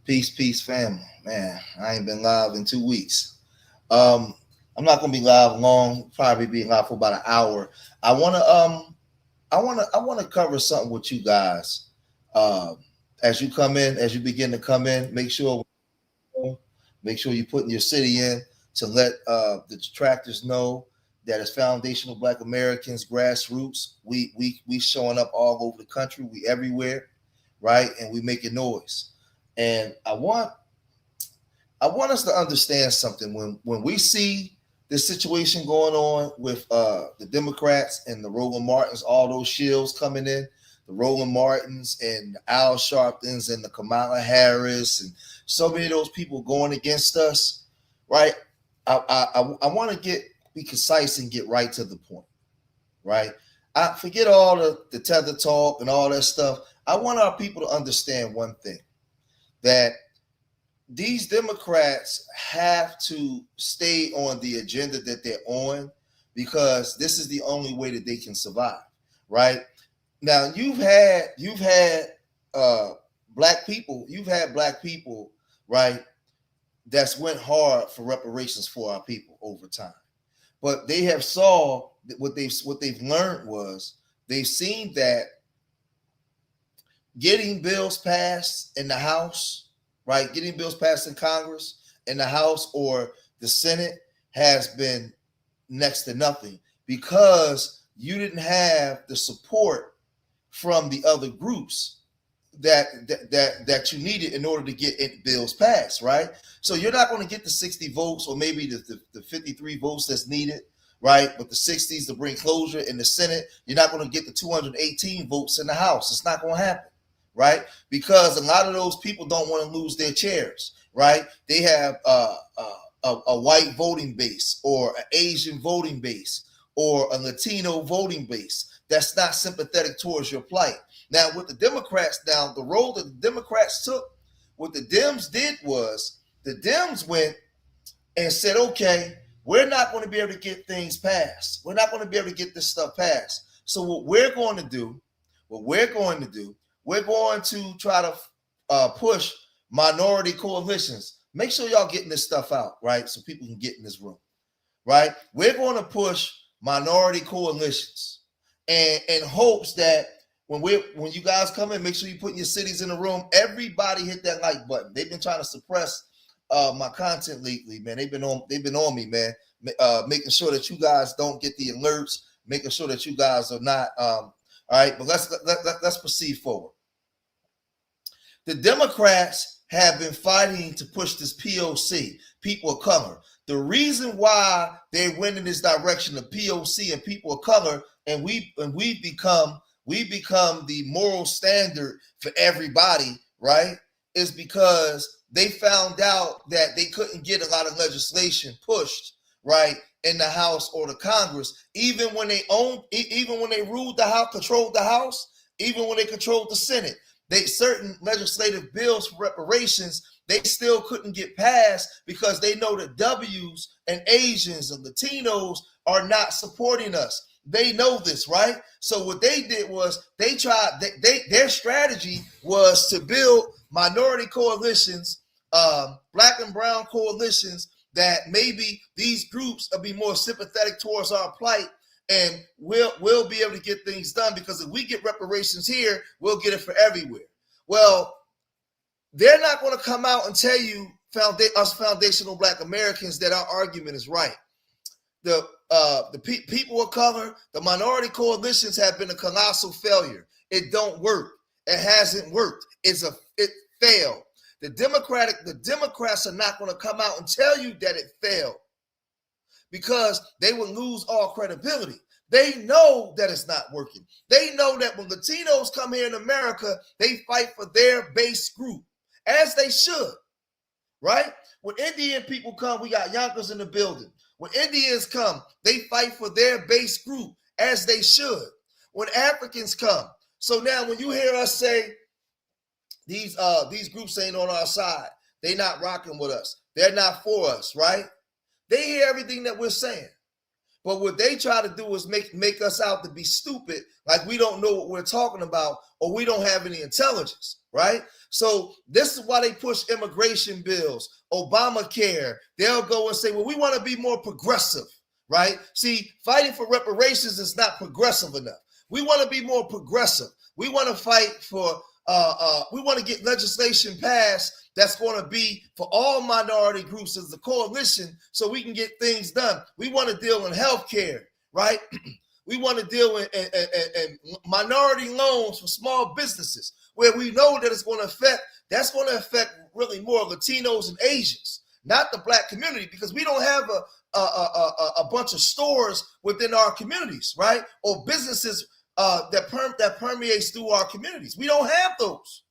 Peace, peace, family. Man, I ain't been live in 2 weeks. Um, I'm not gonna be live long. Probably be live for about an hour. I wanna I wanna cover something with you guys. Um, as you come in, as you begin to come in, make sure you're putting your city in to let the detractors know that as foundational Black Americans, grassroots, we showing up all over the country. We everywhere, right? And we making noise. And I want us to understand something when we see this situation going on with the Democrats and the Roland Martins, all those shills coming in, the Roland Martins and the Al Sharptons and the Kamala Harris and so many of those people going against us, right? I want to be concise and get right to the point, right? I forget all the tether talk and all that stuff. I want our people to understand one thing that these Democrats have to stay on the agenda that they're on because this is the only way that they can survive, right? Now you've had black people, right, that's went hard for reparations for our people over time. But they have saw that what they've learned was they've seen that getting bills passed in the House, right? Getting bills passed in Congress, in the House, or the Senate has been next to nothing because you didn't have the support from the other groups that you needed in order to get bills passed, right? So you're not going to get the 60 votes or maybe the 53 votes that's needed, right? But the 60s to bring closure in the Senate, you're not going to get the 218 votes in the House. It's not going to happen, right? Because a lot of those people don't want to lose their chairs, right? They have a white voting base or an Asian voting base or a Latino voting base that's not sympathetic towards your plight. Now, with the Democrats, the role that the Democrats took, what the Dems did was the Dems went and said, okay, we're not going to be able to get things passed. We're not going to be able to get this stuff passed. So we're going to try to push minority coalitions. Make sure y'all getting this stuff out, right? So people can get in this room, right? We're going to push minority coalitions and in hopes that when you guys come in, make sure you put your cities in the room. Everybody hit that like button. They've been trying to suppress my content lately, man. They've been on me, man. Making sure that you guys don't get the alerts, making sure that you guys are not all right. But let's proceed forward. The Democrats have been fighting to push this POC, people of color. The reason why they went in this direction of POC and people of color, and we've become the moral standard for everybody, right? Is because they found out that they couldn't get a lot of legislation pushed, right, in the House or the Congress, even when they ruled the House, controlled the House, even when they controlled the Senate. Certain legislative bills for reparations, they still couldn't get passed because they know that W's and Asians and Latinos are not supporting us. They know this, right? So what they did was their strategy was to build minority coalitions, black and brown coalitions, that maybe these groups will be more sympathetic towards our plight, and we'll be able to get things done because if we get reparations here, we'll get it for everywhere. Well, they're not going to come out and tell you, us foundational Black Americans, that our argument is right. The people of color, the minority coalitions have been a colossal failure. It don't work. It hasn't worked. It failed. The Democrats are not going to come out and tell you that it failed because they would lose all credibility. They know that it's not working. They know that when Latinos come here in America, they fight for their base group, as they should, right? When Indian people come, we got Yonkers in the building. When Indians come, they fight for their base group, as they should. When Africans come. So now when you hear us say these groups ain't on our side, they not rocking with us, they're not for us, right? They hear everything that we're saying. But what they try to do is make us out to be stupid, like we don't know what we're talking about, or we don't have any intelligence, right? So this is why they push immigration bills, Obamacare. They'll go and say, well, we want to be more progressive, right? See, fighting for reparations is not progressive enough. We want to be more progressive. We want to fight for, we want to get legislation passed that's going to be for all minority groups as a coalition so we can get things done. We want to deal in healthcare, right? We want to deal in minority loans for small businesses where we know that it's going to affect really more Latinos and Asians, not the black community, because we don't have a bunch of stores within our communities, right? Or businesses that permeates through our communities. We don't have those.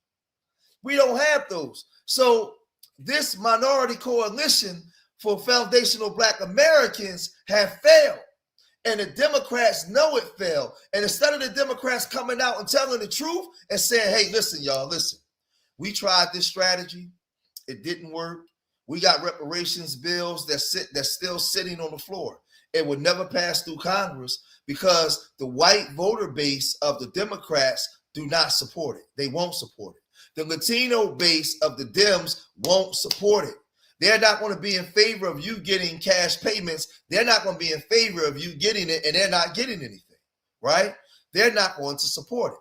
We don't have those. So this minority coalition for foundational black Americans have failed. And the Democrats know it failed. And instead of the Democrats coming out and telling the truth and saying, hey, listen, y'all, listen, we tried this strategy. It didn't work. We got reparations bills that's still sitting on the floor. It would never pass through Congress because the white voter base of the Democrats do not support it. They won't support it. The Latino base of the Dems won't support it. They're not going to be in favor of you getting cash payments. They're not going to be in favor of you getting it, and they're not getting anything, right? They're not going to support it.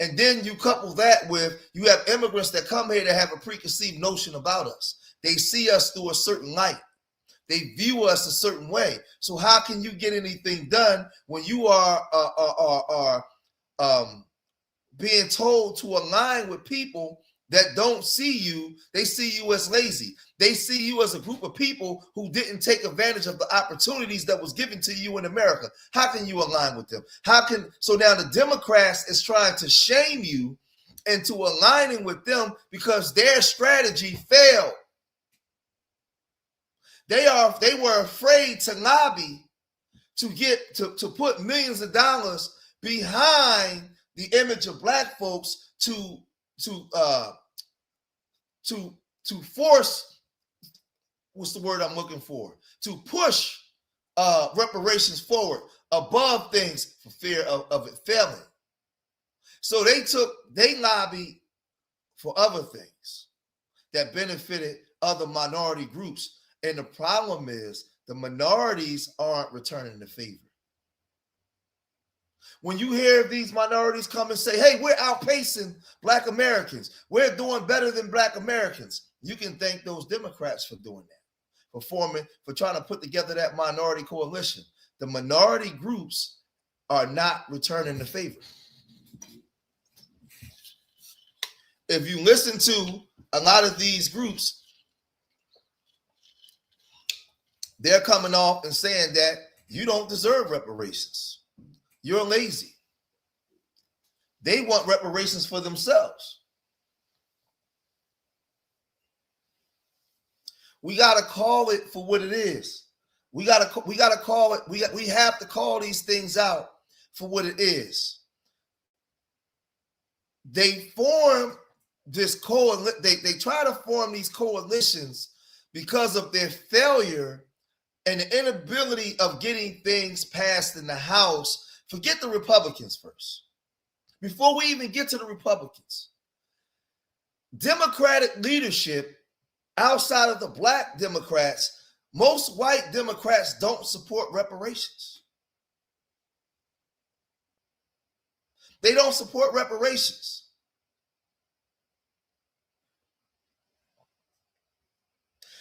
And then you couple that with, you have immigrants that come here that have a preconceived notion about us. They see us through a certain light. They view us a certain way. So how can you get anything done when you are being told to align with people that don't see you? They see you as lazy. They see you as a group of people who didn't take advantage of the opportunities that was given to you in America. How can you align with them? So now the Democrats is trying to shame you into aligning with them because their strategy failed. They were afraid to lobby to put millions of dollars behind the image of black folks to force, what's the word I'm looking for? To push reparations forward above things for fear of it failing. So they lobbied for other things that benefited other minority groups. And the problem is the minorities aren't returning the favor. When you hear these minorities come and say, hey, we're outpacing black Americans, we're doing better than black Americans, you can thank those Democrats for doing that, for trying to put together that minority coalition. The minority groups are not returning the favor. If you listen to a lot of these groups, they're coming off and saying that you don't deserve reparations. You're lazy. They want reparations for themselves. We got to call it for what it is. We got to call it. We have to call these things out for what it is. They form this they try to form these coalitions because of their failure and the inability of getting things passed in the House. Forget the Republicans first. Before we even get to the Republicans, Democratic leadership outside of the black Democrats, most white Democrats don't support reparations. They don't support reparations.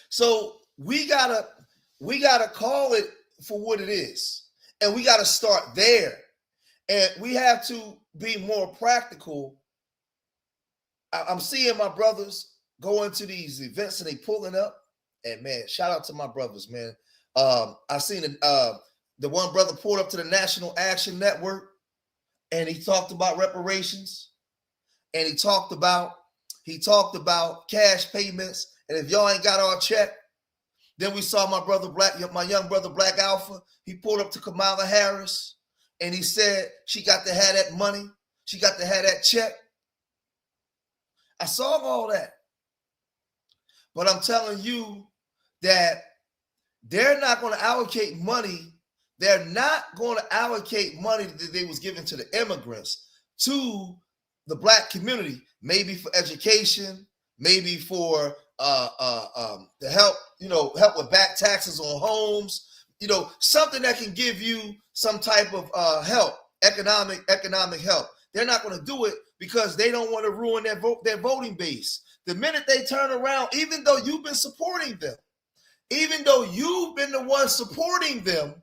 So we gotta call it for what it is. And we gotta start there. And we have to be more practical. I'm seeing my brothers go into these events and they pulling up. And man, shout out to my brothers, man. I seen the one brother pulled up to the National Action Network and he talked about reparations. And he talked about cash payments. And if y'all ain't got our check, then we saw my young brother Black Alpha. He pulled up to Kamala Harris and he said she got to have that money. She got to have that check. I saw all that. But I'm telling you that they're not going to allocate money they're not going to allocate money that they was given to the immigrants to the black community, maybe for education, maybe for to help, help with back taxes on homes, something that can give you some type of help, economic help. They're not going to do it because they don't want to ruin their voting base. The minute they turn around, even though you've been supporting them, even though you've been the one supporting them,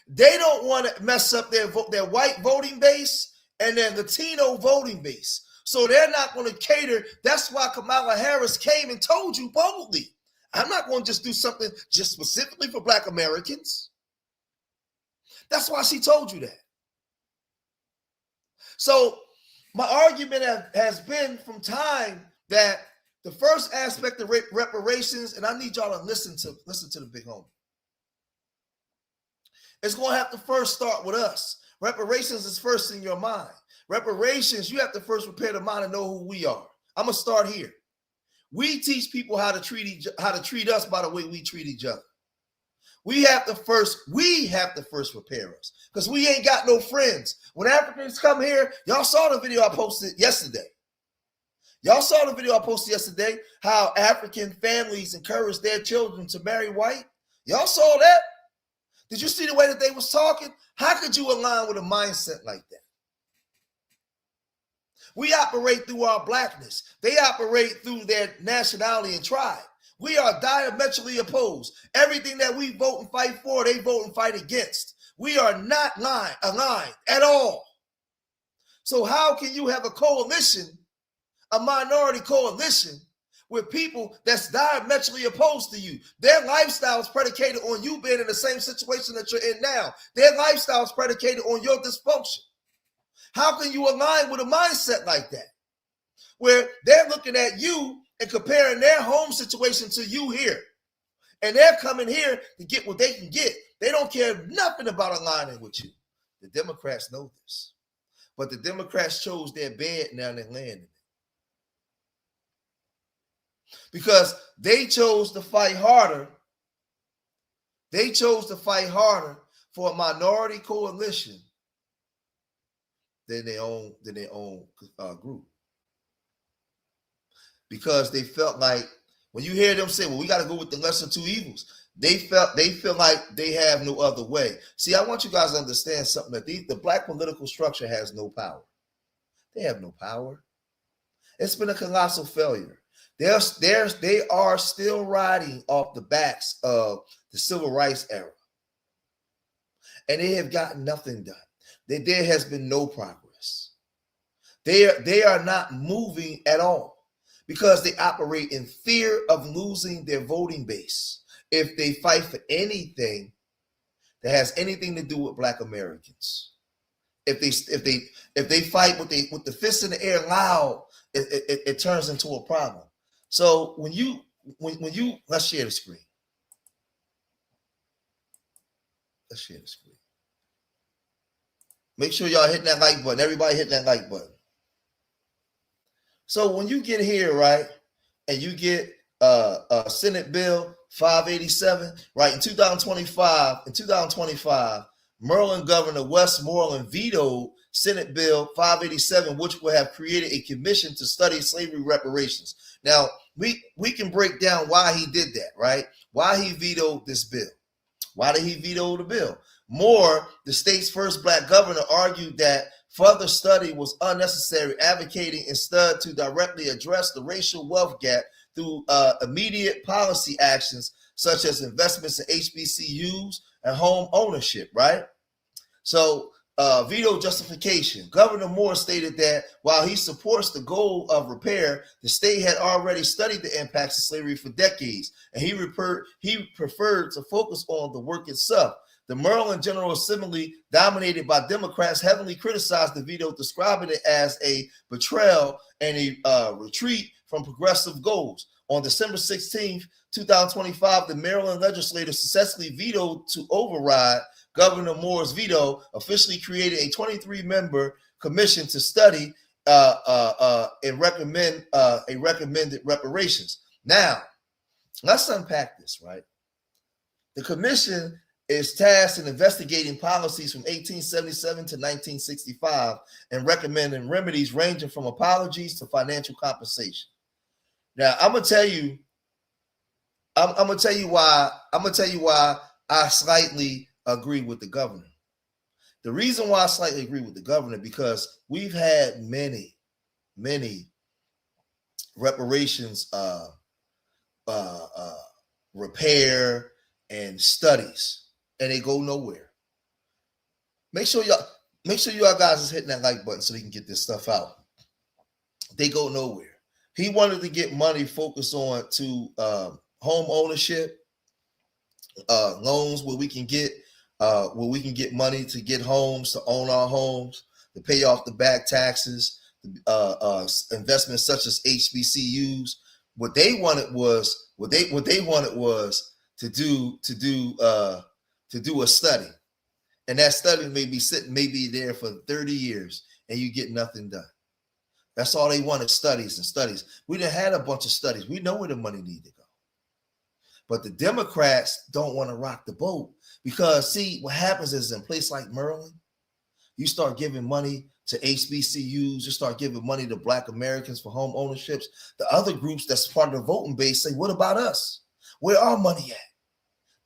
they don't want to mess up their white voting base and their Latino voting base. So they're not going to cater. That's why Kamala Harris came and told you boldly, I'm not going to just do something just specifically for Black Americans. That's why she told you that. So my argument has been from time that the first aspect of reparations, and I need y'all to listen to the big homie. It's going to have to first start with us. Reparations is first in your mind. Reparations, you have to first prepare the mind and know who we are. I'm going to start here. We teach people how to treat us by the way we treat each other. We have to first prepare us because we ain't got no friends. When Africans come here, y'all saw the video I posted yesterday. How African families encourage their children to marry white. Y'all saw that? Did you see the way that they was talking? How could you align with a mindset like that? We operate through our blackness. They operate through their nationality and tribe. We are diametrically opposed. Everything that we vote and fight for, they vote and fight against. We are not aligned at all. So how can you have a coalition, a minority coalition, with people that's diametrically opposed to you? Their lifestyle is predicated on you being in the same situation that you're in now. Their lifestyle is predicated on your dysfunction. How can you align with a mindset like that? Where they're looking at you and comparing their home situation to you here. And they're coming here to get what they can get. They don't care nothing about aligning with you. The Democrats know this. But the Democrats chose their bed, now they're laying in it. Because they chose to fight harder. They chose to fight harder for a minority coalition than their own group. Because they felt like, when you hear them say, well, we got to go with the lesser two evils, they feel like they have no other way. See, I want you guys to understand something, that the black political structure has no power. They have no power. It's been a colossal failure. They are still riding off the backs of the civil rights era. And they have gotten nothing done. There has been no progress. They are not moving at all because they operate in fear of losing their voting base if they fight for anything that has anything to do with Black Americans. If they fight with the fists in the air loud, it turns into a problem. So when you let's share the screen. Let's share the screen. Make sure y'all hitting that like button. Everybody hitting that like button. So when you get here, right, and you get Senate Bill 587, right, in 2025, Maryland Governor Westmoreland vetoed Senate Bill 587, which would have created a commission to study slavery reparations. Now, we can break down why he did that, right? Why he vetoed this bill. Why did he veto the bill? Moore, the state's first Black governor, argued that further study was unnecessary, advocating instead to directly address the racial wealth gap through immediate policy actions such as investments in HBCUs and home ownership, right? So veto justification. Governor Moore stated that while he supports the goal of repair, the state had already studied the impacts of slavery for decades, and he preferred to focus on the work itself. The Maryland General Assembly, dominated by Democrats, heavily criticized the veto, describing it as a betrayal and a retreat from progressive goals. On December 16th, 2025, the Maryland legislature successfully vetoed to override Governor Moore's veto, officially created a 23-member commission to study and recommended reparations. Now, let's unpack this, right? The commission is tasked in investigating policies from 1877 to 1965 and recommending remedies ranging from apologies to financial compensation. Now, I'm gonna tell you why. I'm gonna tell you why I slightly agree with the governor. The reason why I slightly agree with the governor, because we've had many reparations repair and studies, and they go nowhere. Make sure y'all guys is hitting that like button so we can get this stuff out. They go nowhere. He wanted to get money focused on to home ownership, loans where we can get money to get homes, to own our homes, to pay off the back taxes, investments such as HBCUs. What they wanted was to do a study, and that study may be there for 30 years, and you get nothing done. That's all they wanted, studies and studies. We done had a bunch of studies. We know where the money need to go. But the Democrats don't want to rock the boat, because see, what happens is in a place like Maryland, you start giving money to HBCUs, you start giving money to Black Americans for home ownerships. The other groups that's part of the voting base say, what about us? Where our money at?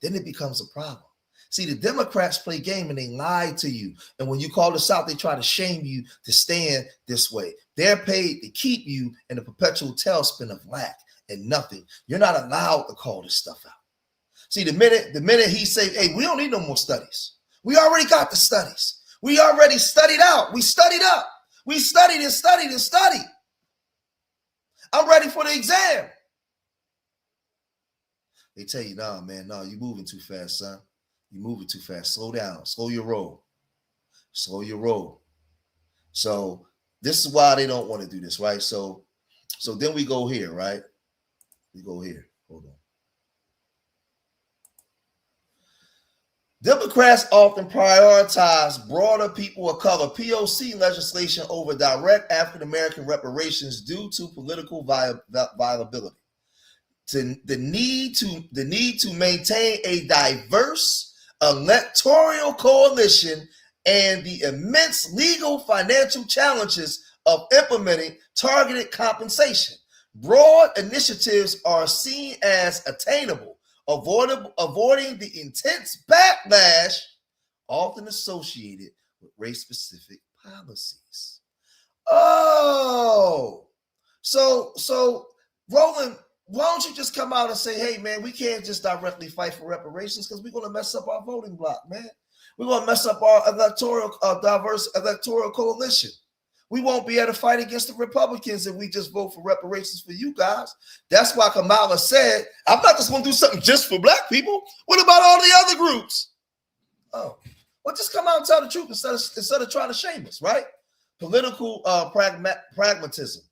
Then it becomes a problem. See, the Democrats play game and they lie to you. And when you call this out, they try to shame you to stand this way. They're paid to keep you in a perpetual tailspin of lack and nothing. You're not allowed to call this stuff out. See, the minute he say, hey, we don't need no more studies. We already got the studies. We already studied out. We studied up. We studied and studied and studied. I'm ready for the exam. They tell you, nah, man, no, you're moving too fast, son. You're moving too fast. Slow down. Slow your roll. Slow your roll. So this is why they don't want to do this, right? So then we go here, right? We go here. Hold on. Democrats often prioritize broader people of color POC legislation over direct African-American reparations due to political viability. The need to maintain a diverse electoral coalition and the immense legal financial challenges of implementing targeted compensation. Broad initiatives are seen as attainable, avoiding the intense backlash often associated with race-specific policies. Oh, so Roland, why don't you just come out and say, hey, man, we can't just directly fight for reparations because we're going to mess up our voting block, man. We're going to mess up our diverse electoral coalition. We won't be able to fight against the Republicans if we just vote for reparations for you guys. That's why Kamala said, I'm not just going to do something just for Black people. What about all the other groups? Oh, well, just come out and tell the truth instead of trying to shame us, right? Political pragmatism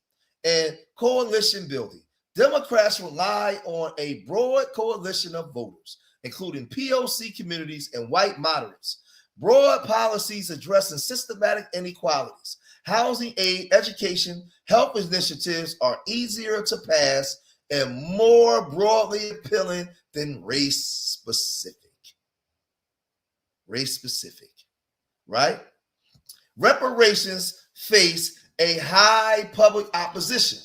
and coalition building. Democrats rely on a broad coalition of voters, including POC communities and white moderates. Broad policies addressing systematic inequalities, housing aid, education, health initiatives are easier to pass and more broadly appealing than race-specific. Race-specific, right? Reparations face a high public opposition.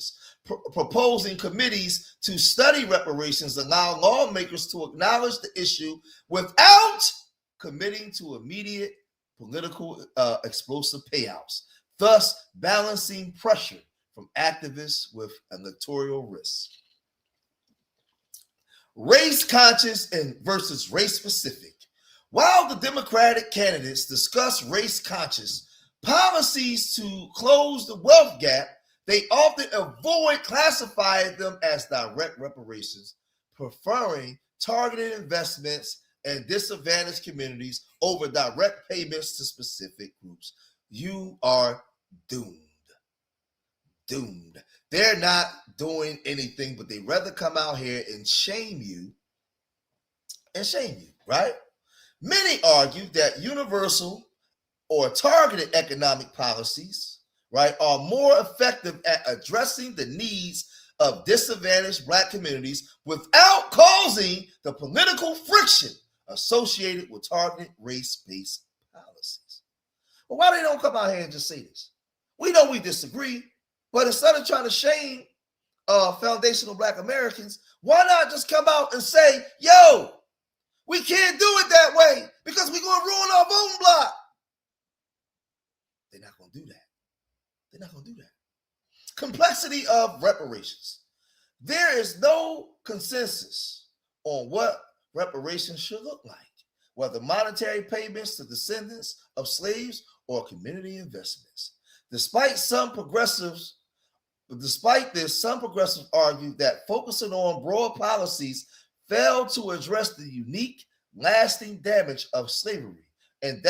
Proposing committees to study reparations allow lawmakers to acknowledge the issue without committing to immediate political explosive payouts, thus balancing pressure from activists with electoral risk. Race conscious and versus race specific. While the Democratic candidates discuss race conscious policies to close the wealth gap, they often avoid classifying them as direct reparations, preferring targeted investments and disadvantaged communities over direct payments to specific groups. You are doomed. Doomed. They're not doing anything, but they rather come out here and shame you, right? Many argue that universal or targeted economic policies, right, are more effective at addressing the needs of disadvantaged Black communities without causing the political friction associated with targeted race-based policies. But why they don't come out here and just say this? We know we disagree, but instead of trying to shame foundational Black Americans, why not just come out and say, yo, we can't do it that way because we're going to ruin our voting block? They're not going to do that. They're not going to do that. Complexity of reparations. There is no consensus on what reparations should look like, whether monetary payments to descendants of slaves or community investments. Despite this, some progressives argue that focusing on broad policies failed to address the unique, lasting damage of slavery, and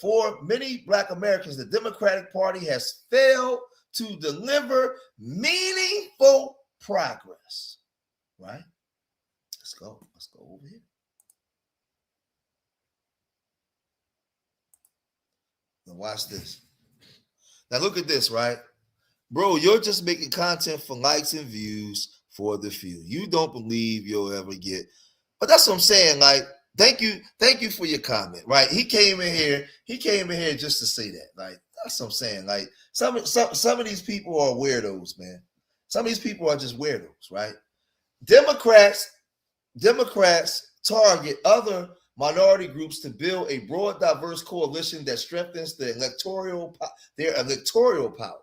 for many Black Americans, the Democratic Party has failed to deliver meaningful progress. Right? Let's go over here. Now watch this. Now look at this, right? Bro, you're just making content for likes and views for the few. You don't believe you'll ever get. But that's what I'm saying. Like, thank you for your comment, right? He came in here just to say that. Like, that's what I'm saying. Like, some of these people are weirdos, man. Some of these people are just weirdos, right? Democrats target other minority groups to build a broad, diverse coalition that strengthens their electoral power.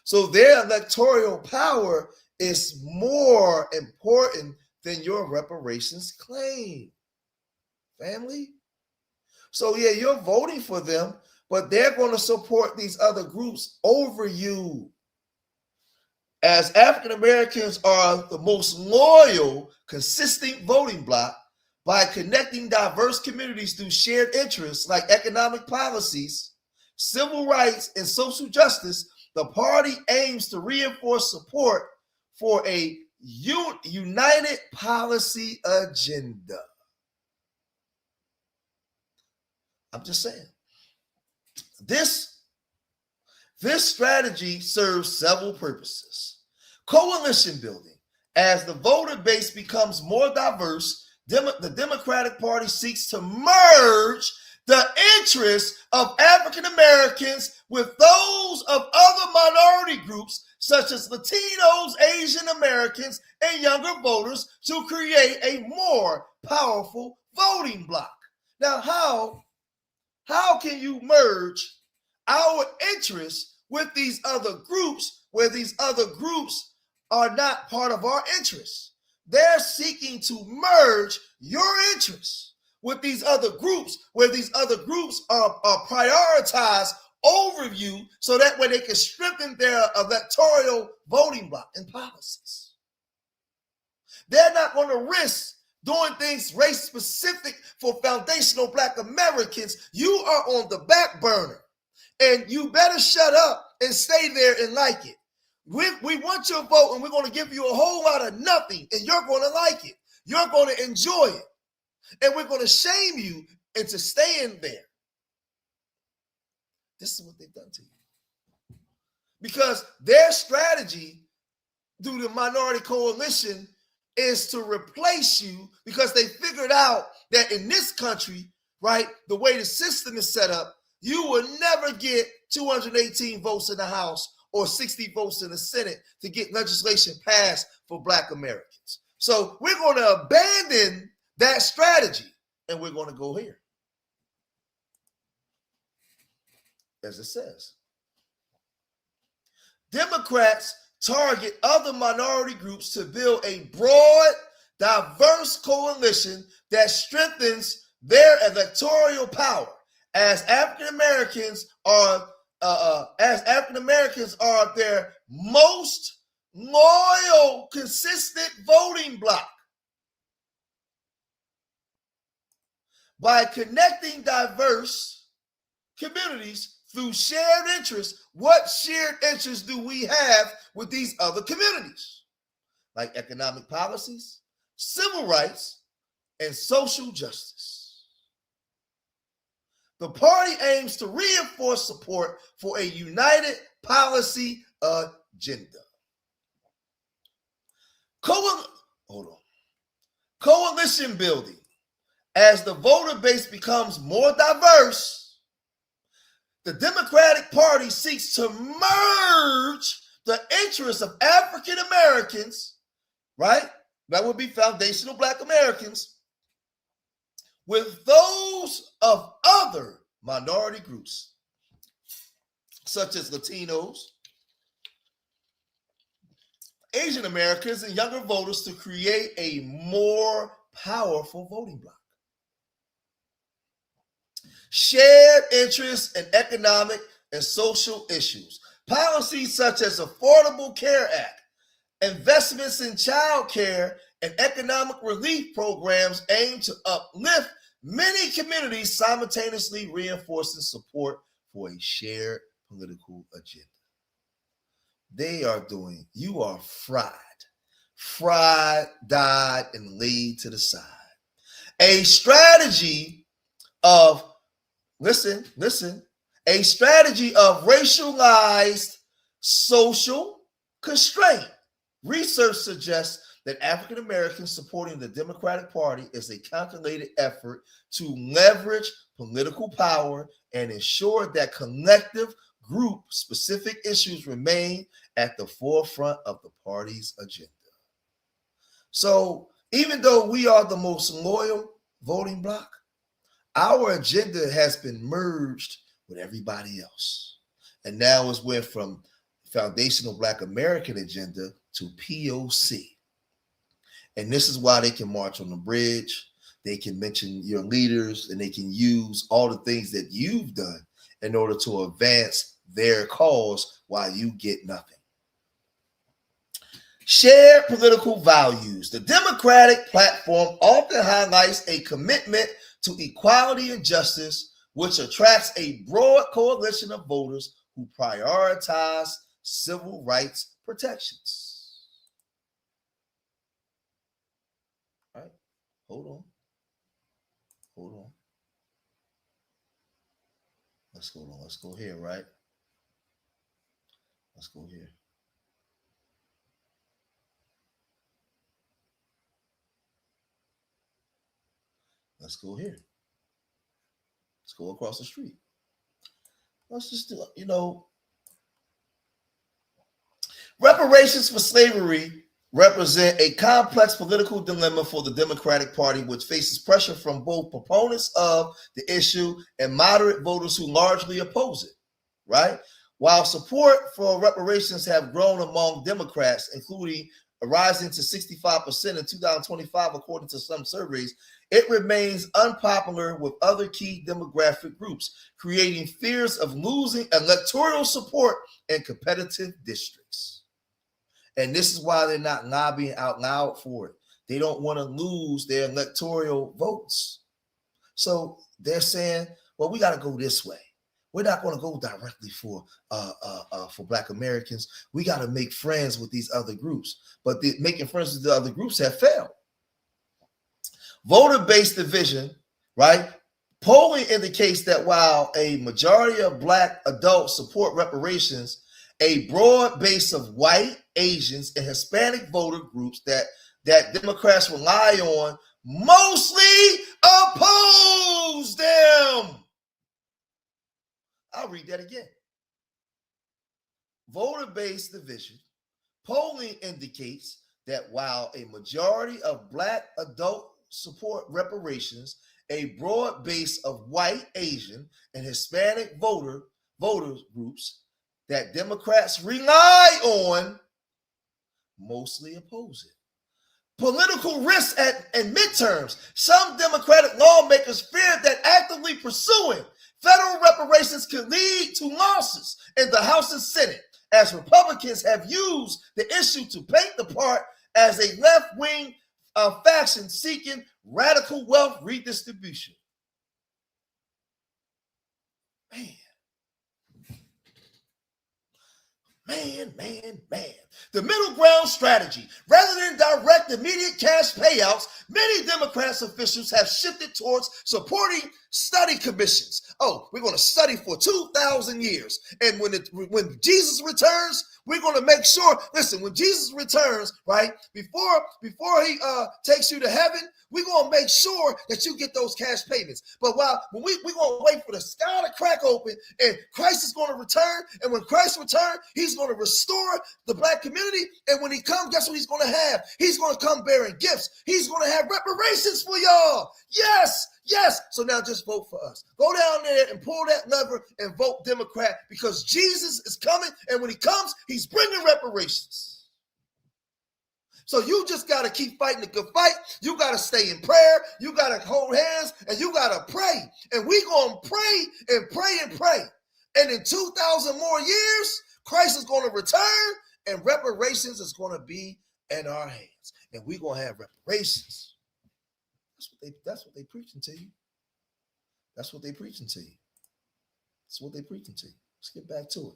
So their electoral power is more important than your reparations claim, family. So yeah, you're voting for them, but they're going to support these other groups over you. As African Americans are the most loyal, consistent voting bloc, by connecting diverse communities through shared interests like economic policies, civil rights, and social justice, the party aims to reinforce support for a united policy agenda. I'm just saying. This strategy serves several purposes. Coalition building. As the voter base becomes more diverse, the Democratic Party seeks to merge the interests of African Americans with those of other minority groups, such as Latinos, Asian Americans, and younger voters, to create a more powerful voting bloc. Now, how can you merge our interests with these other groups where these other groups are not part of our interests? They're seeking to merge your interests with these other groups where these other groups are prioritized over you, so that way they can strengthen their electoral voting bloc and policies. They're not going to risk doing things race specific for foundational Black Americans. You are on the back burner, and you better shut up and stay there and like it. We want your vote, and we're going to give you a whole lot of nothing, and you're going to like it. You're going to enjoy it. And we're going to shame you into staying there. This is what they've done to you. Because their strategy through the minority coalition is to replace you, because they figured out that in this country, right, the way the system is set up, you will never get 218 votes in the House or 60 votes in the Senate to get legislation passed for Black Americans. So we're going to abandon that strategy, and we're going to go here. As it says, Democrats target other minority groups to build a broad, diverse coalition that strengthens their electoral power, as African Americans are their most loyal, consistent voting bloc. By connecting diverse communities through shared interests, what shared interests do we have with these other communities? Like economic policies, civil rights, and social justice. The party aims to reinforce support for a united policy agenda. Coalition building. As the voter base becomes more diverse, the Democratic Party seeks to merge the interests of African Americans, right? That would be foundational Black Americans, with those of other minority groups, such as Latinos, Asian Americans, and younger voters, to create a more powerful voting bloc. Shared interests in economic and social issues. Policies such as Affordable Care Act, investments in child care, and economic relief programs aim to uplift many communities, simultaneously reinforcing support for a shared political agenda. They are doing, you are fried, dyed, and laid to the side. A strategy of, listen, a strategy of racialized social constraint. Research suggests that African Americans supporting the Democratic Party is a calculated effort to leverage political power and ensure that collective group specific issues remain at the forefront of the party's agenda. So even though we are the most loyal voting bloc, our agenda has been merged with everybody else. And now it's went from foundational Black American agenda to POC. And this is why they can march on the bridge. They can mention your leaders, and they can use all the things that you've done in order to advance their cause while you get nothing. Shared political values. The Democratic platform often highlights a commitment to equality and justice, which attracts a broad coalition of voters who prioritize civil rights protections. All right, hold on. Let's go here, right? Let's go here. Let's go here. Let's go across the street. Let's just do it. Reparations for slavery represent a complex political dilemma for the Democratic Party, which faces pressure from both proponents of the issue and moderate voters who largely oppose it, right? While support for reparations have grown among Democrats, including rising to 65% in 2025, according to some surveys, it remains unpopular with other key demographic groups, creating fears of losing electoral support in competitive districts. And this is why they're not lobbying out loud for it. They don't want to lose their electoral votes. So they're saying, well, we got to go this way. We're not going to go directly for Black Americans. We got to make friends with these other groups. But making friends with the other groups have failed. Voter-based division, right? Polling indicates that while a majority of Black adults support reparations, a broad base of white, Asians, and Hispanic voter groups that Democrats rely on mostly oppose them. I'll read that again. Voter-based division. Polling indicates that while a majority of Black adult support reparations, a broad base of white, Asian, and Hispanic voter groups that Democrats rely on mostly oppose it. Political risks and midterms. Some Democratic lawmakers fear that actively pursuing federal reparations could lead to losses in the House and Senate, as Republicans have used the issue to paint the part as a left-wing faction seeking radical wealth redistribution. Man. The middle ground strategy. Rather than direct immediate cash payouts, many Democrats officials have shifted towards supporting Study commissions. Oh, we're going to study for 2,000 years. And when Jesus returns, we're going to make sure, listen, when Jesus returns, right, before he takes you to heaven, we're going to make sure that you get those cash payments. But when we're going to wait for the sky to crack open, and Christ is going to return, and when Christ returns, he's going to restore the black community, and when he comes, guess what he's going to have? He's going to come bearing gifts. He's going to have reparations for y'all. Yes. So now just vote for us. Go down there and pull that lever and vote Democrat, because Jesus is coming, and when he comes, he's bringing reparations. So you just got to keep fighting the good fight. You got to stay in prayer. You got to hold hands, and you got to pray. And we're going to pray and pray and pray. And in 2,000 more years, Christ is going to return, and reparations is going to be in our hands. And we're going to have reparations. That's what they preaching to you. That's what they preaching to you. That's what they preaching to you. Let's get back to it.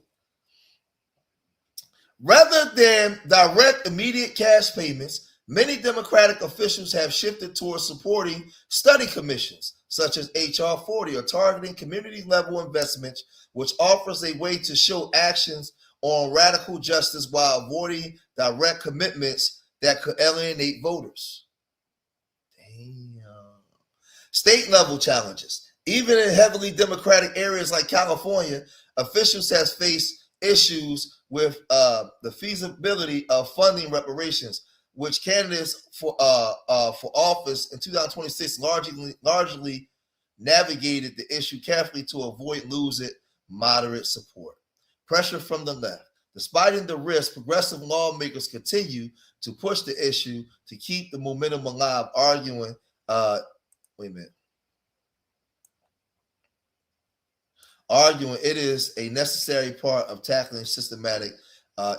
Rather than direct, immediate cash payments, many Democratic officials have shifted towards supporting study commissions, such as H.R. 40, or targeting community-level investments, which offers a way to show actions on radical justice while avoiding direct commitments that could alienate voters. State-level challenges. Even in heavily Democratic areas like California, officials have faced issues with the feasibility of funding reparations, which candidates for office in 2026 largely navigated the issue carefully to avoid losing moderate support. Pressure from the left. Despite the risk, progressive lawmakers continue to push the issue to keep the momentum alive, arguing it is a necessary part of tackling systematic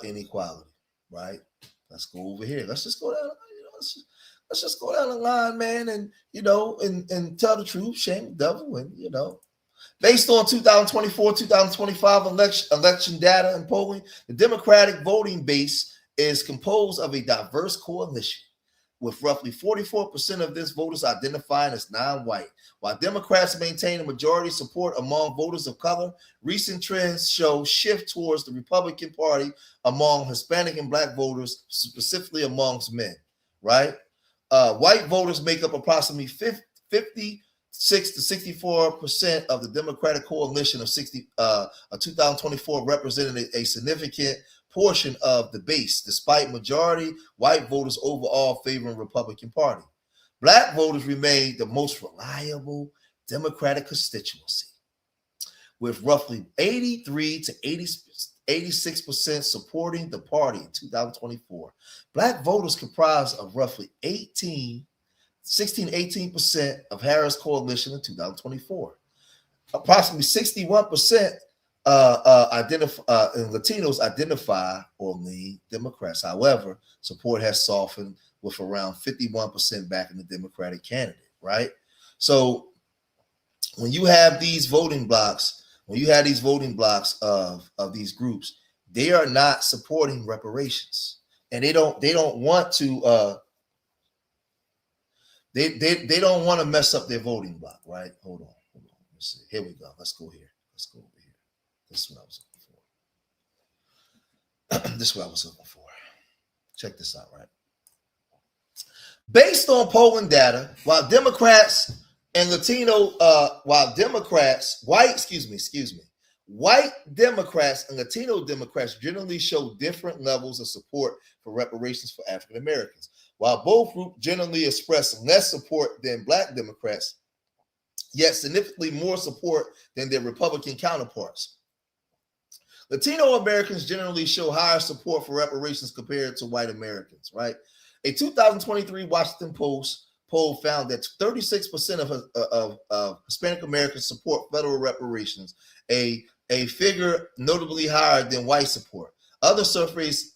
inequality. Right? Let's go over here. Let's just go down. Let's just go down the line, man, and and tell the truth, shame the devil, and based on 2024-2025 election data and polling, the Democratic voting base is composed of a diverse coalition, with roughly 44% of this voters identifying as non-white. While Democrats maintain a majority support among voters of color, recent trends show shift towards the Republican Party among Hispanic and Black voters, specifically amongst men, right? White voters make up approximately 56 to 64% of the Democratic coalition of 2024, representing a significant portion of the base, despite majority white voters overall favoring Republican Party. Black voters remain the most reliable Democratic constituency, with roughly 83 to 86% supporting the party in 2024. Black voters comprise of roughly 18% of Harris coalition in 2024. Approximately 61% Latinos identify or lean Democrats. However, support has softened, with around 51% backing the Democratic candidate, right? So when you have these voting blocks, of these groups, they are not supporting reparations, and they don't want to they don't want to mess up their voting block, right? Hold on. Let's see. Here we go. Let's go here. Let's go over here. This is what I was looking for. Check this out, right? Based on polling data, while Democrats and white Democrats and Latino Democrats generally show different levels of support for reparations for African Americans. While both groups generally express less support than Black Democrats, yet significantly more support than their Republican counterparts. Latino Americans generally show higher support for reparations compared to white Americans, right? A 2023 Washington Post poll found that 36% of Hispanic Americans support federal reparations, a figure notably higher than white support. Other surveys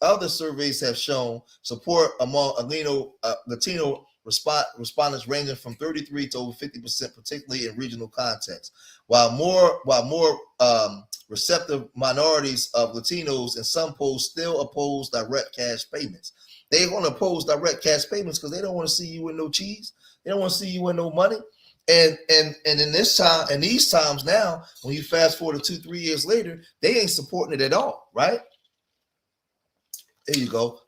have shown support among Latino respondents ranging from 33 to over 50%, particularly in regional contexts. While more receptive minorities of Latinos in some polls still oppose direct cash payments. They want to oppose direct cash payments because they don't want to see you with no cheese. They don't want to see you with no money. And in this time, and these times now, when you fast forward to 2-3 years later, they ain't supporting it at all, right? There you go.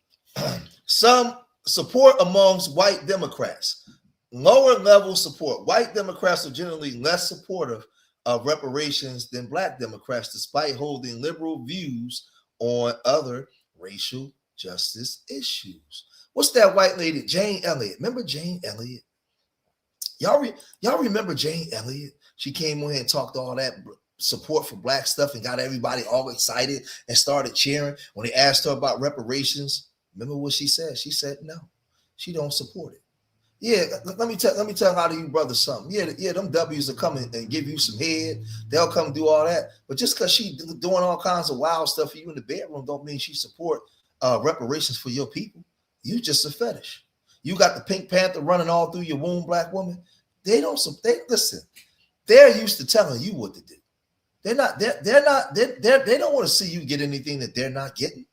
Some support amongst white Democrats. Lower level support. White Democrats are generally less supportive of reparations than black Democrats, despite holding liberal views on other racial justice issues. What's that white lady, Jane Elliott? Remember Jane Elliott? Y'all remember Jane Elliott? She came on here and talked all that support for black stuff and got everybody all excited and started cheering when they asked her about reparations. Remember what she said? She said no, she don't support it. Yeah, let me tell how to you brothers something. Yeah, them W's will come and give you some head. They'll come do all that. But just because she doing all kinds of wild stuff for you in the bedroom don't mean she support reparations for your people. You just a fetish. You got the Pink Panther running all through your womb, black woman. They don't. They listen. They're used to telling you what to do. They're not. They don't want to see you get anything that they're not getting.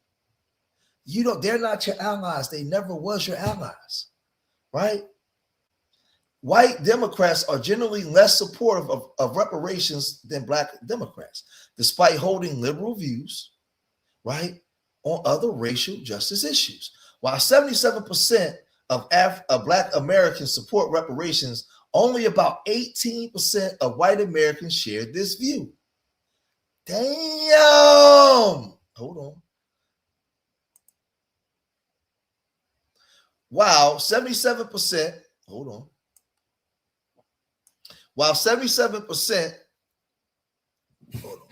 You know, they're not your allies. They never was your allies, right? White Democrats are generally less supportive of reparations than black Democrats, despite holding liberal views, right, on other racial justice issues. While 77% of black Americans support reparations, only about 18% of white Americans share this view. Damn! Hold on. While 77%, hold on. While 77%, hold on.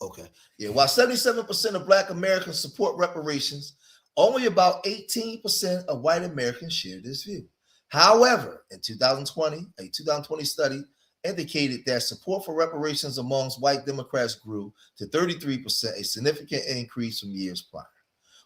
Okay. Yeah, while 77% of black Americans support reparations, only about 18% of white Americans share this view. However, in 2020, a 2020 study indicated that support for reparations amongst white Democrats grew to 33%, a significant increase from years prior.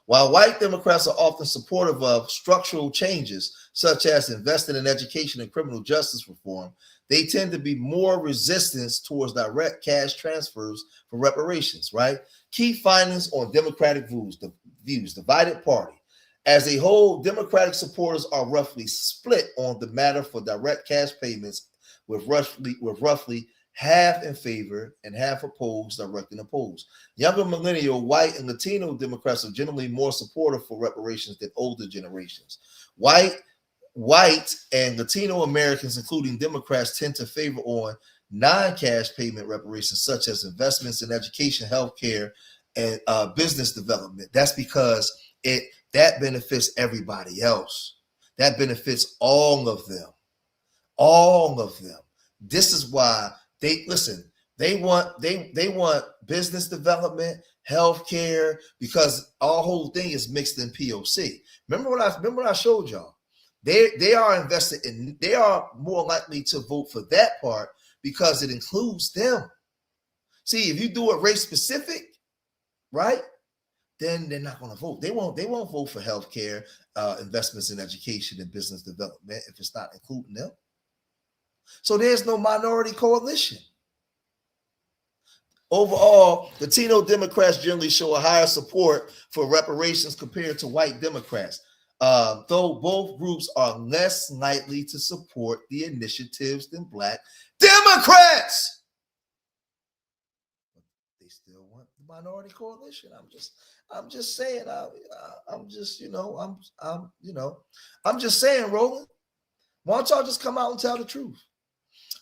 While white Democrats are often supportive of structural changes, such as investing in education and criminal justice reform, they tend to be more resistant towards direct cash transfers for reparations, right? Key findings on Democratic views, divided party. As a whole, Democratic supporters are roughly split on the matter for direct cash payments, with roughly half in favor and half opposed, direct and opposed. Younger millennial, white, and Latino Democrats are generally more supportive for reparations than older generations. White and Latino Americans, including Democrats, tend to favor on non-cash payment reparations, such as investments in education, healthcare, and business development. That's because that benefits everybody else. That benefits all of them. All of them. This is why they listen. They want business development, healthcare, because our whole thing is mixed in POC. Remember what I showed y'all. They are invested in. They are more likely to vote for that part because it includes them. See, if you do it race specific, right? Then they're not going to vote. They won't vote for healthcare, investments in education and business development if it's not including them. So there's no minority coalition. Overall, Latino Democrats generally show a higher support for reparations compared to white Democrats, though both groups are less likely to support the initiatives than black Democrats. They still want the minority coalition. I'm just saying. I'm just saying, Roland. Why don't y'all just come out and tell the truth?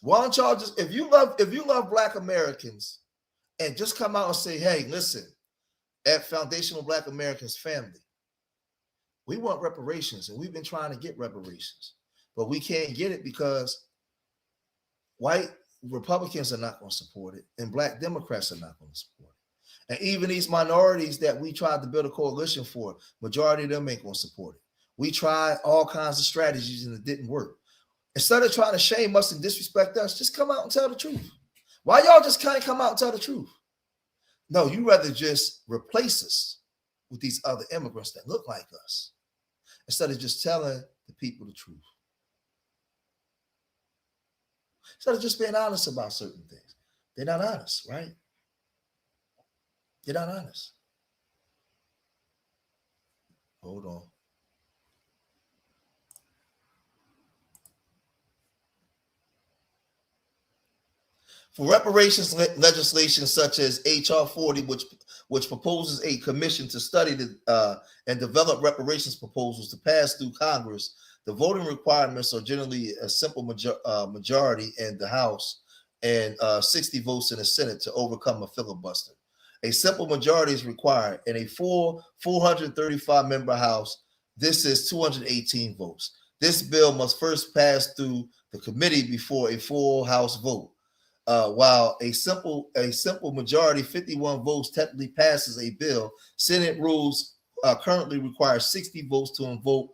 Why don't y'all just, if you love black Americans, and just come out and say, hey, listen, at Foundational Black Americans family, we want reparations, and we've been trying to get reparations, but we can't get it because white Republicans are not going to support it, and black Democrats are not going to support it. And even these minorities that we tried to build a coalition for, majority of them ain't going to support it. We tried all kinds of strategies and it didn't work. Instead of trying to shame us and disrespect us, just come out and tell the truth. Why y'all just can't come out and tell the truth? No, you rather just replace us with these other immigrants that look like us instead of just telling the people the truth. Instead of just being honest about certain things. They're not honest, right? They're not honest. Hold on. For reparations legislation such as H.R. 40, which proposes a commission to study and develop reparations proposals to pass through Congress, the voting requirements are generally a simple majority in the House and 60 votes in the Senate to overcome a filibuster. A simple majority is required in a full 435-member House. This is 218 votes. This bill must first pass through the committee before a full House vote. While a simple majority, 51 votes, technically passes a bill, Senate rules currently require 60 votes to invoke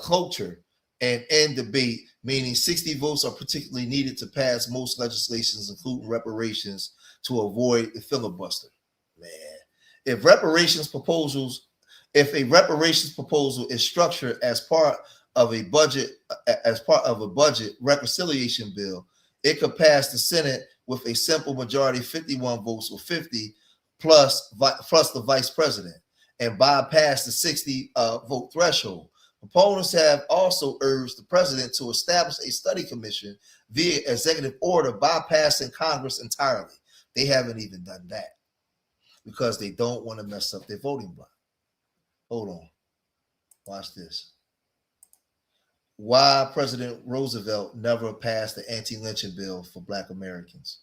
cloture and end debate, meaning 60 votes are particularly needed to pass most legislations, including reparations, to avoid the filibuster. Man, if a reparations proposal is structured as part of a budget reconciliation bill, it could pass the Senate with a simple majority, 51 votes or 50 plus the vice president, and bypass the 60 vote threshold. Proponents have also urged the president to establish a study commission via executive order, bypassing Congress entirely. They haven't even done that because they don't want to mess up their voting block. Hold on. Watch this. Why President Roosevelt never passed the anti-lynching bill for Black Americans.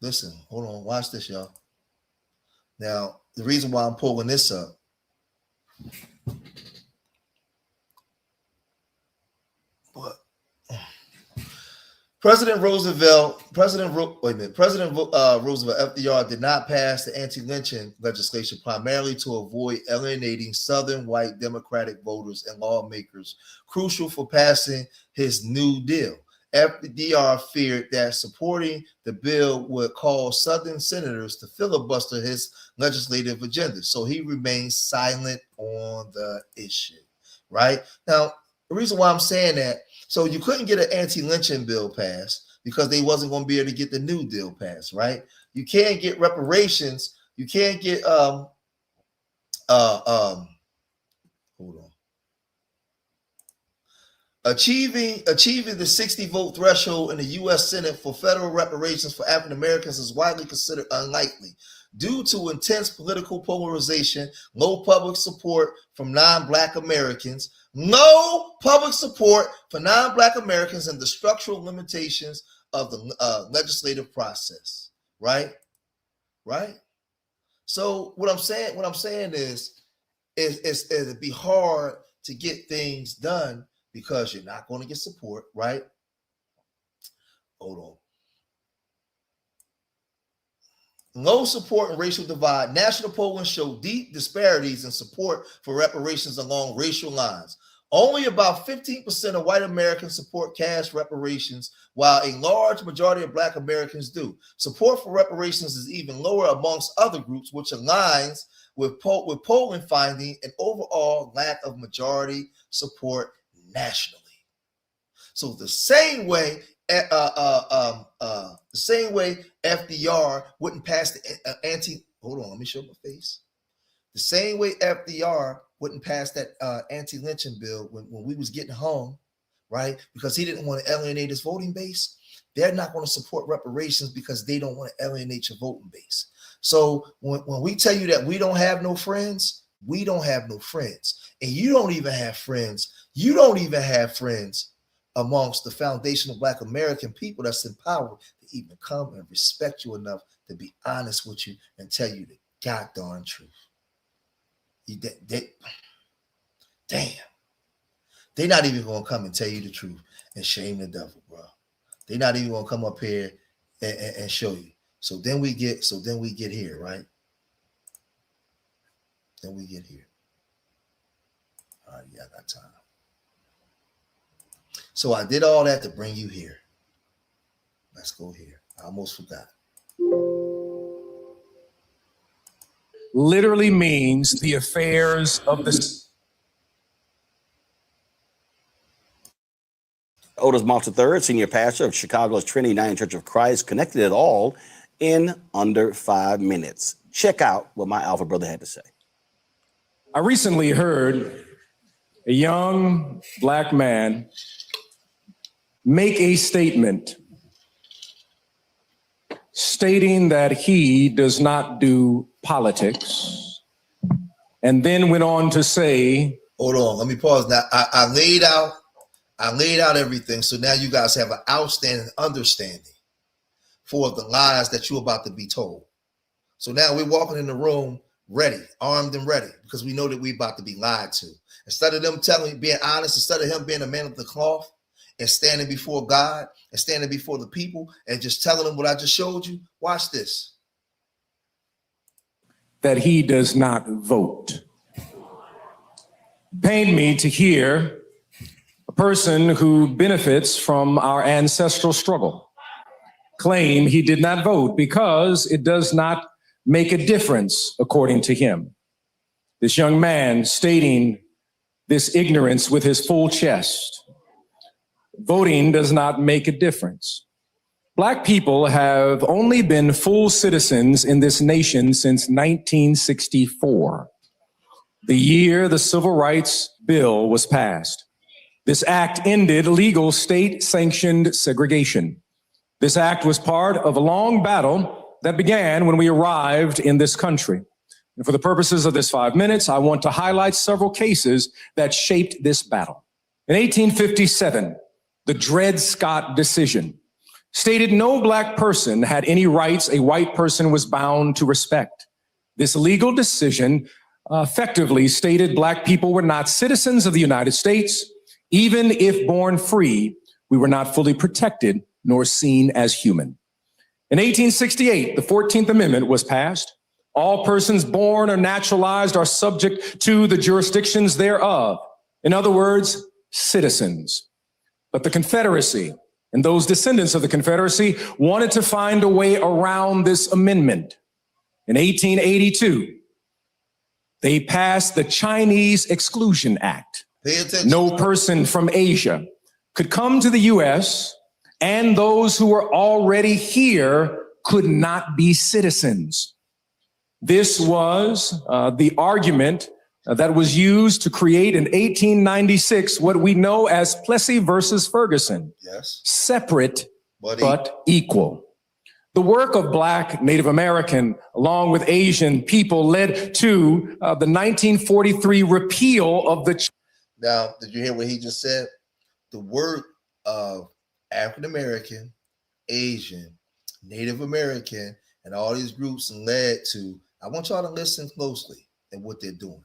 Listen, hold on. Watch this, y'all. Now, the reason why I'm pulling this up, President Roosevelt, FDR, did not pass the anti-lynching legislation primarily to avoid alienating Southern white Democratic voters and lawmakers, crucial for passing his New Deal. FDR feared that supporting the bill would cause Southern senators to filibuster his legislative agenda, so he remained silent on the issue. Right now, the reason why I'm saying that, so you couldn't get an anti-lynching bill passed because they wasn't going to be able to get the New Deal passed, right? You can't get reparations. You can't get hold on. Achieving the 60 vote threshold in the U.S. Senate for federal reparations for African Americans is widely considered unlikely due to intense political polarization, low public support from non-Black Americans, and the structural limitations of the legislative process. Right. So what I'm saying is it'd be hard to get things done because you're not going to get support, right? Hold on. Low support and racial divide. National polling show deep disparities in support for reparations along racial lines. Only about 15% of white Americans support cash reparations, while a large majority of Black Americans do. Support for reparations is even lower amongst other groups, which aligns with polling finding an overall lack of majority support nationally. So the same way FDR wouldn't pass the hold on, let me show my face. The same way FDR wouldn't pass that anti-lynching bill when we was getting home, right? Because he didn't want to alienate his voting base. They're not going to support reparations because they don't want to alienate your voting base. So when we tell you that we don't have no friends, we don't have no friends. And you don't even have friends. You don't even have friends amongst the foundational Black American people that's in power to even come and respect you enough to be honest with you and tell you the goddamn truth. They're not even going to come and tell you the truth and shame the devil, bro. They're not even going to come up here and show you. So then we get here, right? Then we get here. All right, yeah, I got time. So I did all that to bring you here. Let's go here. I almost forgot. Literally means the affairs of the... Otis Malta III, senior pastor of Chicago's Trinity United Church of Christ, connected it all in under 5 minutes. Check out what my alpha brother had to say. I recently heard a young black man make a statement stating that he does not do politics, and then went on to say, hold on, let me pause. Now I laid out everything, so now you guys have an outstanding understanding for the lies that you're about to be told. So now we're walking in the room ready, armed and ready, because we know that we're about to be lied to. Instead of them being honest, instead of him being a man of the cloth and standing before God and standing before the people and just telling them what I just showed you, watch this. that he does not vote. Pained me to hear a person who benefits from our ancestral struggle claim he did not vote because it does not make a difference, according to him. This young man stating this ignorance with his full chest. Voting does not make a difference. Black people have only been full citizens in this nation since 1964, the year the Civil Rights Bill was passed. This act ended legal state-sanctioned segregation. This act was part of a long battle that began when we arrived in this country. And for the purposes of this 5 minutes, I want to highlight several cases that shaped this battle. In 1857, the Dred Scott decision stated no black person had any rights a white person was bound to respect. This legal decision effectively stated black people were not citizens of the United States. Even if born free, we were not fully protected nor seen as human. In 1868, the 14th Amendment was passed. All persons born or naturalized are subject to the jurisdictions thereof. In other words, citizens. But the Confederacy and those descendants of the Confederacy wanted to find a way around this amendment. In 1882, they passed the Chinese Exclusion Act. Pay attention. No person from Asia could come to the U.S., and those who were already here could not be citizens. This was the argument that was used to create in 1896 what we know as Plessy versus Ferguson. Yes. Separate but equal. The work of Black, Native American, along with Asian people led to the 1943 repeal of the... Now, did you hear what he just said? The work of African American, Asian, Native American, and all these groups led to, I want y'all to listen closely at what they're doing,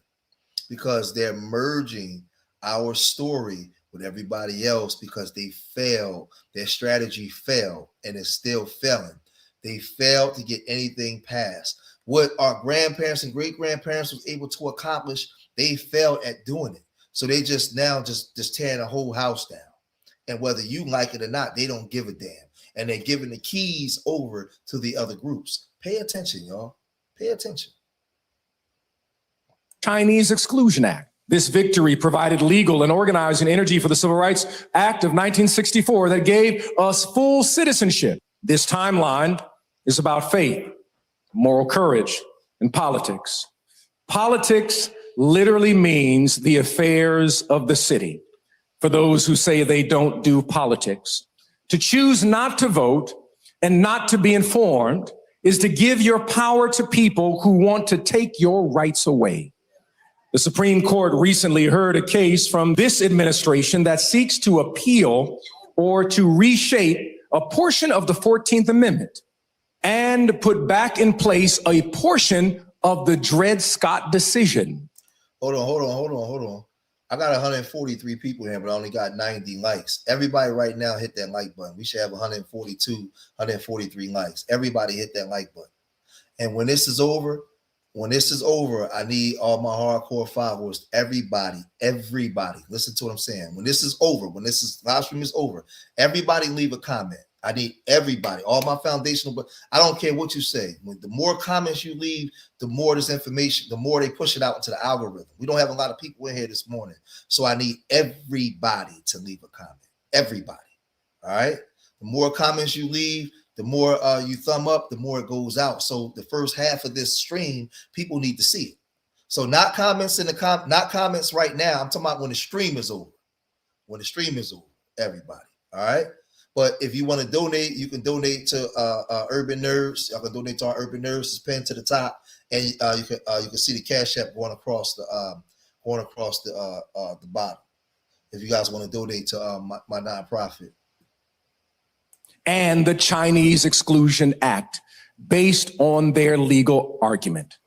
because they're merging our story with everybody else because they failed. Their strategy failed and it's still failing. They failed to get anything passed. What our grandparents and great-grandparents was able to accomplish, they failed at doing it. So they just now just tearing the whole house down. And whether you like it or not, they don't give a damn. And they're giving the keys over to the other groups. Pay attention, y'all. Pay attention. Chinese Exclusion Act. This victory provided legal and organizing energy for the Civil Rights Act of 1964 that gave us full citizenship. This timeline is about faith, moral courage, and politics. Politics literally means the affairs of the city. For those who say they don't do politics, to choose not to vote and not to be informed is to give your power to people who want to take your rights away. The Supreme Court recently heard a case from this administration that seeks to appeal or to reshape a portion of the 14th Amendment and put back in place a portion of the Dred Scott decision. Hold on. I got 143 people here, but I only got 90 likes. Everybody right now hit that like button. We should have 142, 143 likes. Everybody hit that like button. And when this is over, I need all my hardcore followers, everybody, listen to what I'm saying. When this is over, when this live stream is over, everybody leave a comment. I need everybody, all my foundational, but I don't care what you say. The more comments you leave, the more this information, the more they push it out into the algorithm. We don't have a lot of people in here this morning. So I need everybody to leave a comment. Everybody. All right. The more comments you leave, the more you thumb up, the more it goes out. So the first half of this stream, people need to see it. So not comments in the not comments right now. I'm talking about when the stream is over. When the stream is over, everybody. All right. But if you want to donate, you can donate to Urban Nerds. Y'all can donate to our Urban Nerds. It's pinned to the top, and you can see the Cash App going across the bottom. If you guys want to donate to my nonprofit. And the Chinese Exclusion Act, based on their legal argument.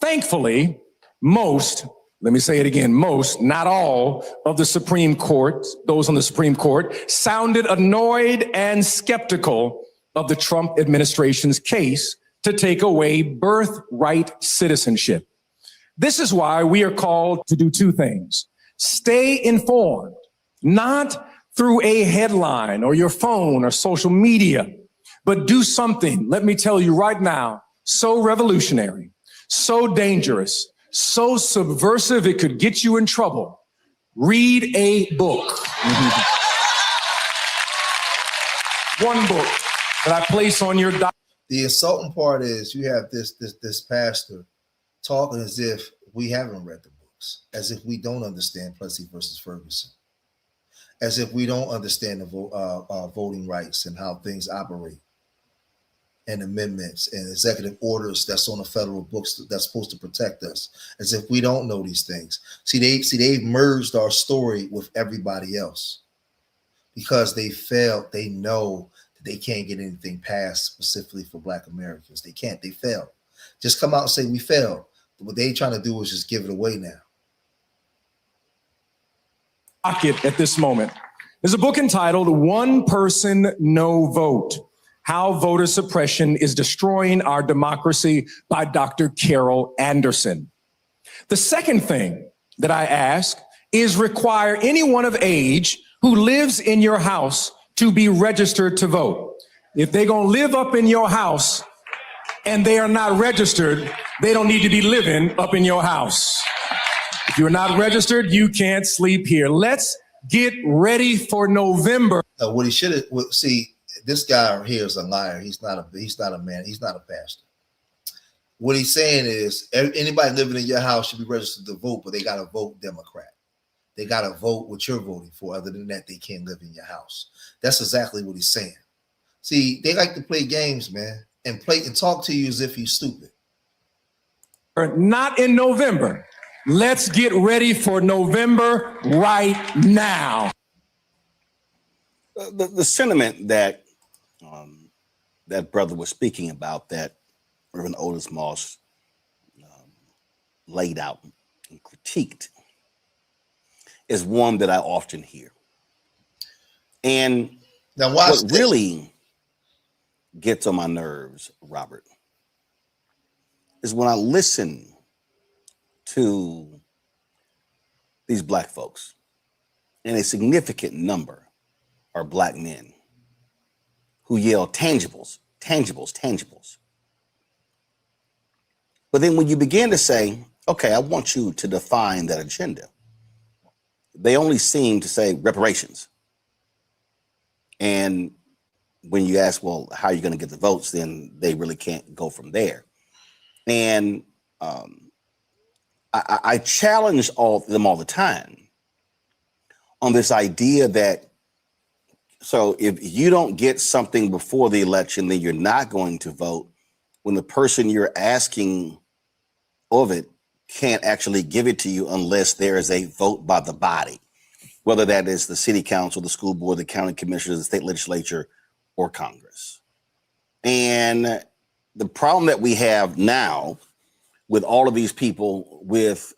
Thankfully, most, let me say it again, most, not all of the Supreme Court, those on the Supreme Court, sounded annoyed and skeptical of the Trump administration's case to take away birthright citizenship. This is why we are called to do two things. Stay informed, not through a headline or your phone or social media, but do something, let me tell you right now, so revolutionary, so dangerous, so subversive it could get you in trouble. Read a book. One book that I place on your document. The insulting part is you have this pastor talking as if we haven't read the books, as if we don't understand Plessy versus Ferguson, as if we don't understand the voting rights and how things operate, and amendments and executive orders that's on the federal books that's supposed to protect us, as if we don't know these things. They've merged our story with everybody else because they failed. They know that they can't get anything passed specifically for Black Americans. They can't. They failed. Just come out and say we failed. What they trying to do is just give it away now. At this moment, there's a book entitled One Person, No Vote: How Voter Suppression is Destroying Our Democracy by Dr. Carol Anderson. The second thing that I ask is require anyone of age who lives in your house to be registered to vote. If they're gonna live up in your house and they are not registered, they don't need to be living up in your house. If you're not registered, you can't sleep here. Let's get ready for November. What he should have see. This guy here is a liar. He's not a man. He's not a pastor. What he's saying is anybody living in your house should be registered to vote, but they got to vote Democrat. They got to vote what you're voting for. Other than that, they can't live in your house. That's exactly what he's saying. See, they like to play games, man, and talk to you as if you're stupid. Not in November. Let's get ready for November right now. The sentiment that that brother was speaking about, that Reverend Otis Moss laid out and critiqued, is one that I often hear. And now, what really gets on my nerves, Robert, is when I listen to these Black folks, and a significant number are Black men who yell tangibles, tangibles, tangibles. But then when you begin to say, okay, I want you to define that agenda, they only seem to say reparations. And when you ask, well, how are you going to get the votes? Then they really can't go from there. And I challenge them all the time on this idea that, so if you don't get something before the election, then you're not going to vote, when the person you're asking of it can't actually give it to you unless there is a vote by the body, whether that is the city council, the school board, the county commissioners, the state legislature, or Congress. And the problem that we have now with all of these people with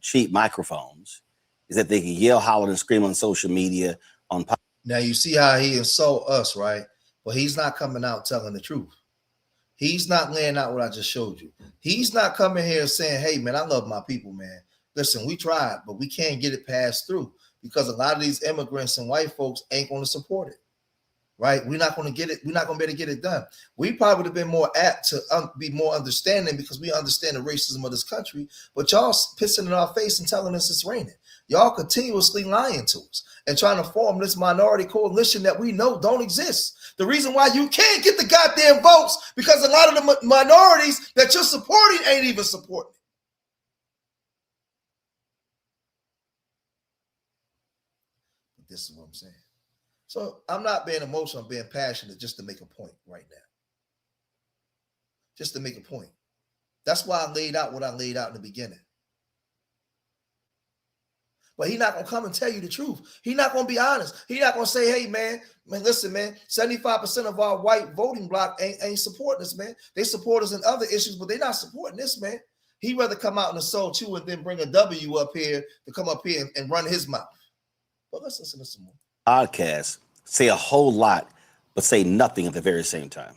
cheap microphones is that they can yell, holler, and scream on social media. Now you see how he insult us, right? But he's not coming out telling the truth. He's not laying out what I just showed you. He's not coming here saying, hey, man, I love my people, man. Listen, we tried, but we can't get it passed through because a lot of these immigrants and white folks ain't going to support it, right? We're not going to get it. We're not going to be able to get it done. We probably would have been more apt to be more understanding because we understand the racism of this country, but y'all pissing in our face and telling us it's raining. Y'all continuously lying to us and trying to form this minority coalition that we know don't exist. The reason why you can't get the goddamn votes because a lot of the minorities that you're supporting ain't even supporting. This is what I'm saying. So I'm not being emotional, I'm being passionate just to make a point right now. Just to make a point. That's why I laid out what I laid out in the beginning. But he's not going to come and tell you the truth. He's not going to be honest. He's not going to say, hey, man, listen, man, 75% of our white voting bloc ain't supporting us, man. They support us in other issues, but they're not supporting this, man. He'd rather come out and assault you and then bring a W up here to come up here and run his mouth. But let's listen to some more. Podcasts say a whole lot, but say nothing at the very same time.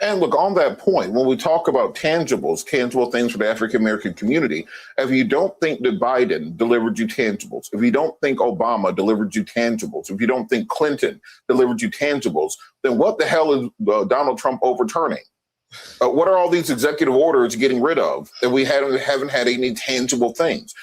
And look, on that point, when we talk about tangible things for the African-American community, if you don't think that Biden delivered you tangibles, if you don't think Obama delivered you tangibles, if you don't think Clinton delivered you tangibles, then what the hell is Donald Trump overturning? What are all these executive orders getting rid of that we haven't had any tangible things?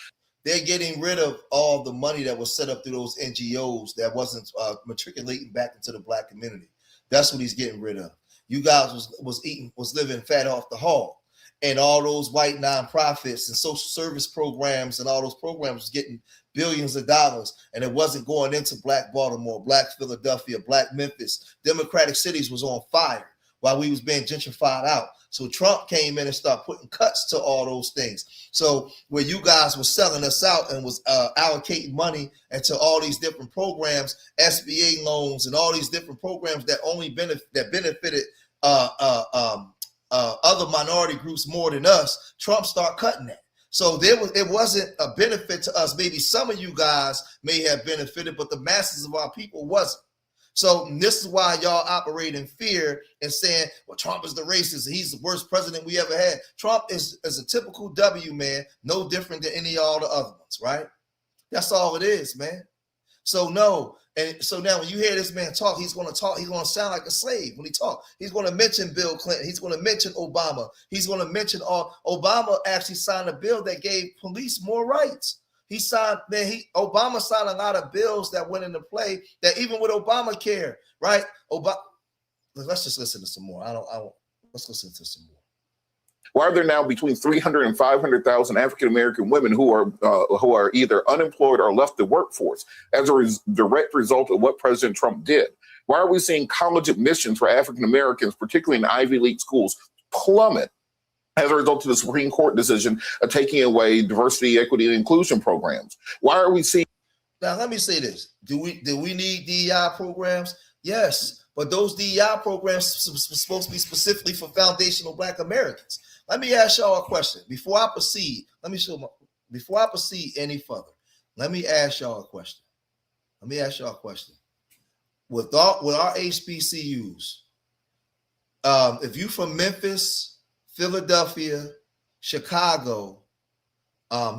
They're getting rid of all the money that was set up through those NGOs that wasn't matriculating back into the black community. That's what he's getting rid of. You guys was living fat off the hog, and all those white nonprofits and social service programs and all those programs was getting billions of dollars, and it wasn't going into Black Baltimore, Black Philadelphia, Black Memphis. Democratic cities was on fire while we was being gentrified out. So Trump came in and started putting cuts to all those things. So where you guys were selling us out and was allocating money into all these different programs, SBA loans and all these different programs that only benefited other minority groups more than us, Trump started cutting that. So it wasn't a benefit to us. Maybe some of you guys may have benefited, but the masses of our people wasn't. So this is why y'all operate in fear and saying, well, Trump is the racist. He's the worst president we ever had. Trump is a typical W, man, no different than any of all the other ones, right? That's all it is, man. So no. And so now when you hear this man talk, he's going to sound like a slave when he talks. He's going to mention Bill Clinton. He's going to mention Obama. He's going to mention Obama actually signed a bill that gave police more rights. Obama signed a lot of bills that went into play that even with Obamacare, right? Let's just listen to some more. Let's listen to some more. Why are there now between 300 and 500,000 African-American women who are either unemployed or left the workforce as a direct result of what President Trump did? Why are we seeing college admissions for African-Americans, particularly in Ivy League schools, plummet as a result of the Supreme Court decision of taking away diversity, equity, and inclusion programs? Why are we seeing... Now, let me say this. Do we need DEI programs? Yes, but those DEI programs are supposed to be specifically for foundational Black Americans. Let me ask y'all a question. Before I proceed any further, let me ask y'all a question. With our HBCUs, if you from Memphis, Philadelphia, Chicago,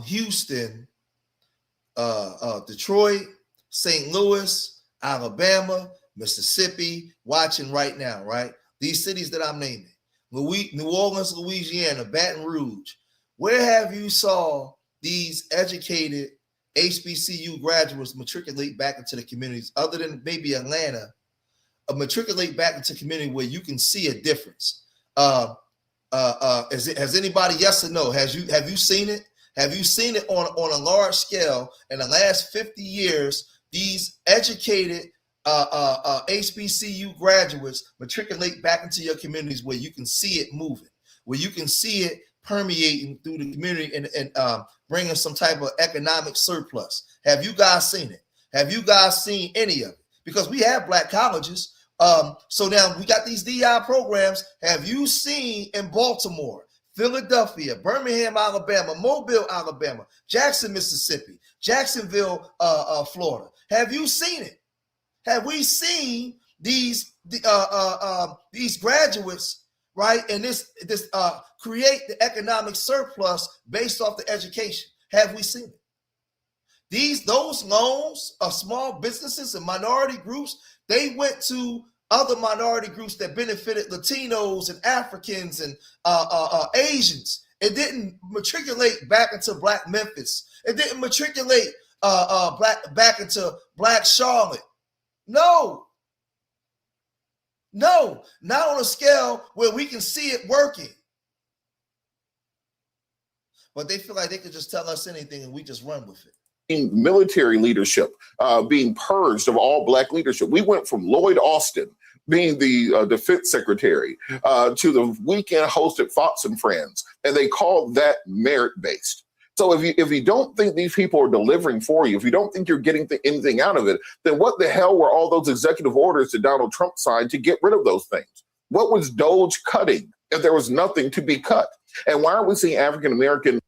Houston, Detroit, St. Louis, Alabama, Mississippi, watching right now, right? These cities that I'm naming, New Orleans, Louisiana, Baton Rouge, where have you saw these educated HBCU graduates matriculate back into the communities other than maybe Atlanta, matriculate back into community where you can see a difference? Has anybody, yes or no? Have you seen it? Have you seen it on a large scale in the last 50 years? These educated HBCU graduates matriculate back into your communities where you can see it moving, where you can see it permeating through the community and bringing some type of economic surplus. Have you guys seen it? Have you guys seen any of it? Because we have Black colleges. So now we got these DI programs. Have you seen in Baltimore, Philadelphia, Birmingham, Alabama, Mobile, Alabama, Jackson, Mississippi, Jacksonville, Florida? Have you seen it? Have we seen these graduates, right? And this create the economic surplus based off the education? Have we seen it? Those loans of small businesses and minority groups, they went to other minority groups that benefited Latinos and Africans and Asians. It didn't matriculate back into Black Memphis. It didn't matriculate back into Black Charlotte. No, not on a scale where we can see it working. But they feel like they could just tell us anything and we just run with it. military leadership being purged of all black leadership. We went from Lloyd Austin being the defense secretary to the weekend host at Fox and Friends, and they called that merit-based. So if you don't think these people are delivering for you, if you don't think you're getting anything out of it, then what the hell were all those executive orders that Donald Trump signed to get rid of those things? What was Doge cutting if there was nothing to be cut? And why are we seeing African American?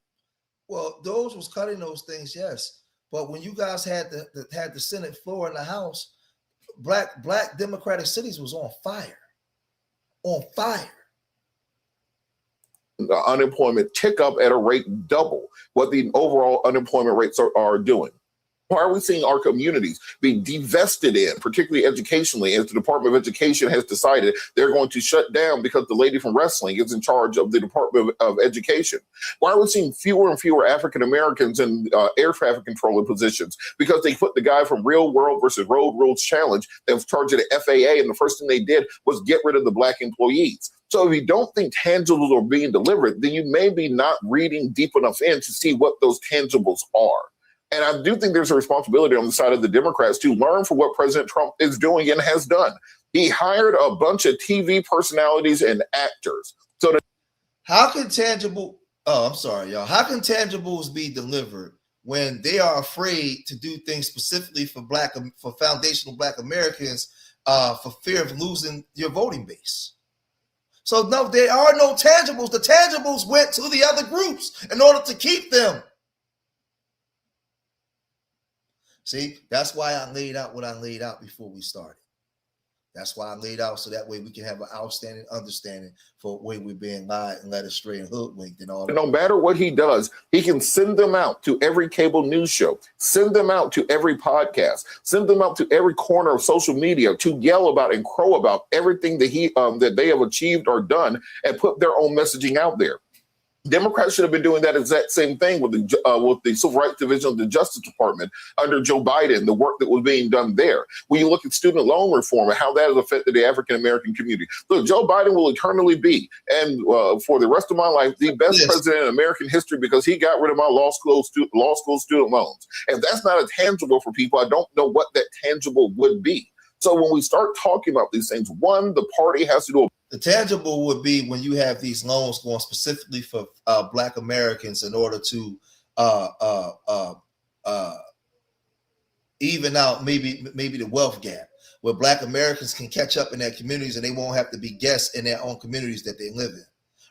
Well, Doge was cutting those things, yes. But when you guys had the Senate floor in the House, black Democratic cities was on fire. On fire. Unemployment tick up at a rate double what the overall unemployment rates are doing. Why are we seeing our communities being divested in, particularly educationally, as the Department of Education has decided they're going to shut down because the lady from wrestling is in charge of the Department of Education? Why are we seeing fewer and fewer African Americans in air traffic controller positions? Because they put the guy from Real World versus Road Rules Challenge that was charged at the FAA, and the first thing they did was get rid of the black employees. So if you don't think tangibles are being delivered, then you may be not reading deep enough in to see what those tangibles are. And I do think there's a responsibility on the side of the Democrats to learn from what President Trump is doing and has done. He hired a bunch of TV personalities and actors. So how can tangible? Oh, I'm sorry, y'all. How can tangibles be delivered when they are afraid to do things specifically for foundational Black Americans for fear of losing your voting base? So no, there are no tangibles. The tangibles went to the other groups in order to keep them. See, that's why I laid out what I laid out before we started. That's why I laid out so that way we can have an outstanding understanding for the way we're being lied and led astray and hoodwinked and all that. No matter what he does, he can send them out to every cable news show, send them out to every podcast, send them out to every corner of social media to yell about and crow about everything that that they have achieved or done and put their own messaging out there. Democrats should have been doing that exact same thing with the Civil Rights Division of the Justice Department under Joe Biden, the work that was being done there. When you look at student loan reform and how that has affected the African-American community. Look, Joe Biden will eternally be, and for the rest of my life, the best president in American history because he got rid of my law school student loans. If that's not a tangible for people, I don't know what that tangible would be. So when we start talking about these things, one, the party has to do the tangible would be when you have these loans going specifically for Black Americans in order to even out maybe the wealth gap, where Black Americans can catch up in their communities and they won't have to be guests in their own communities that they live in,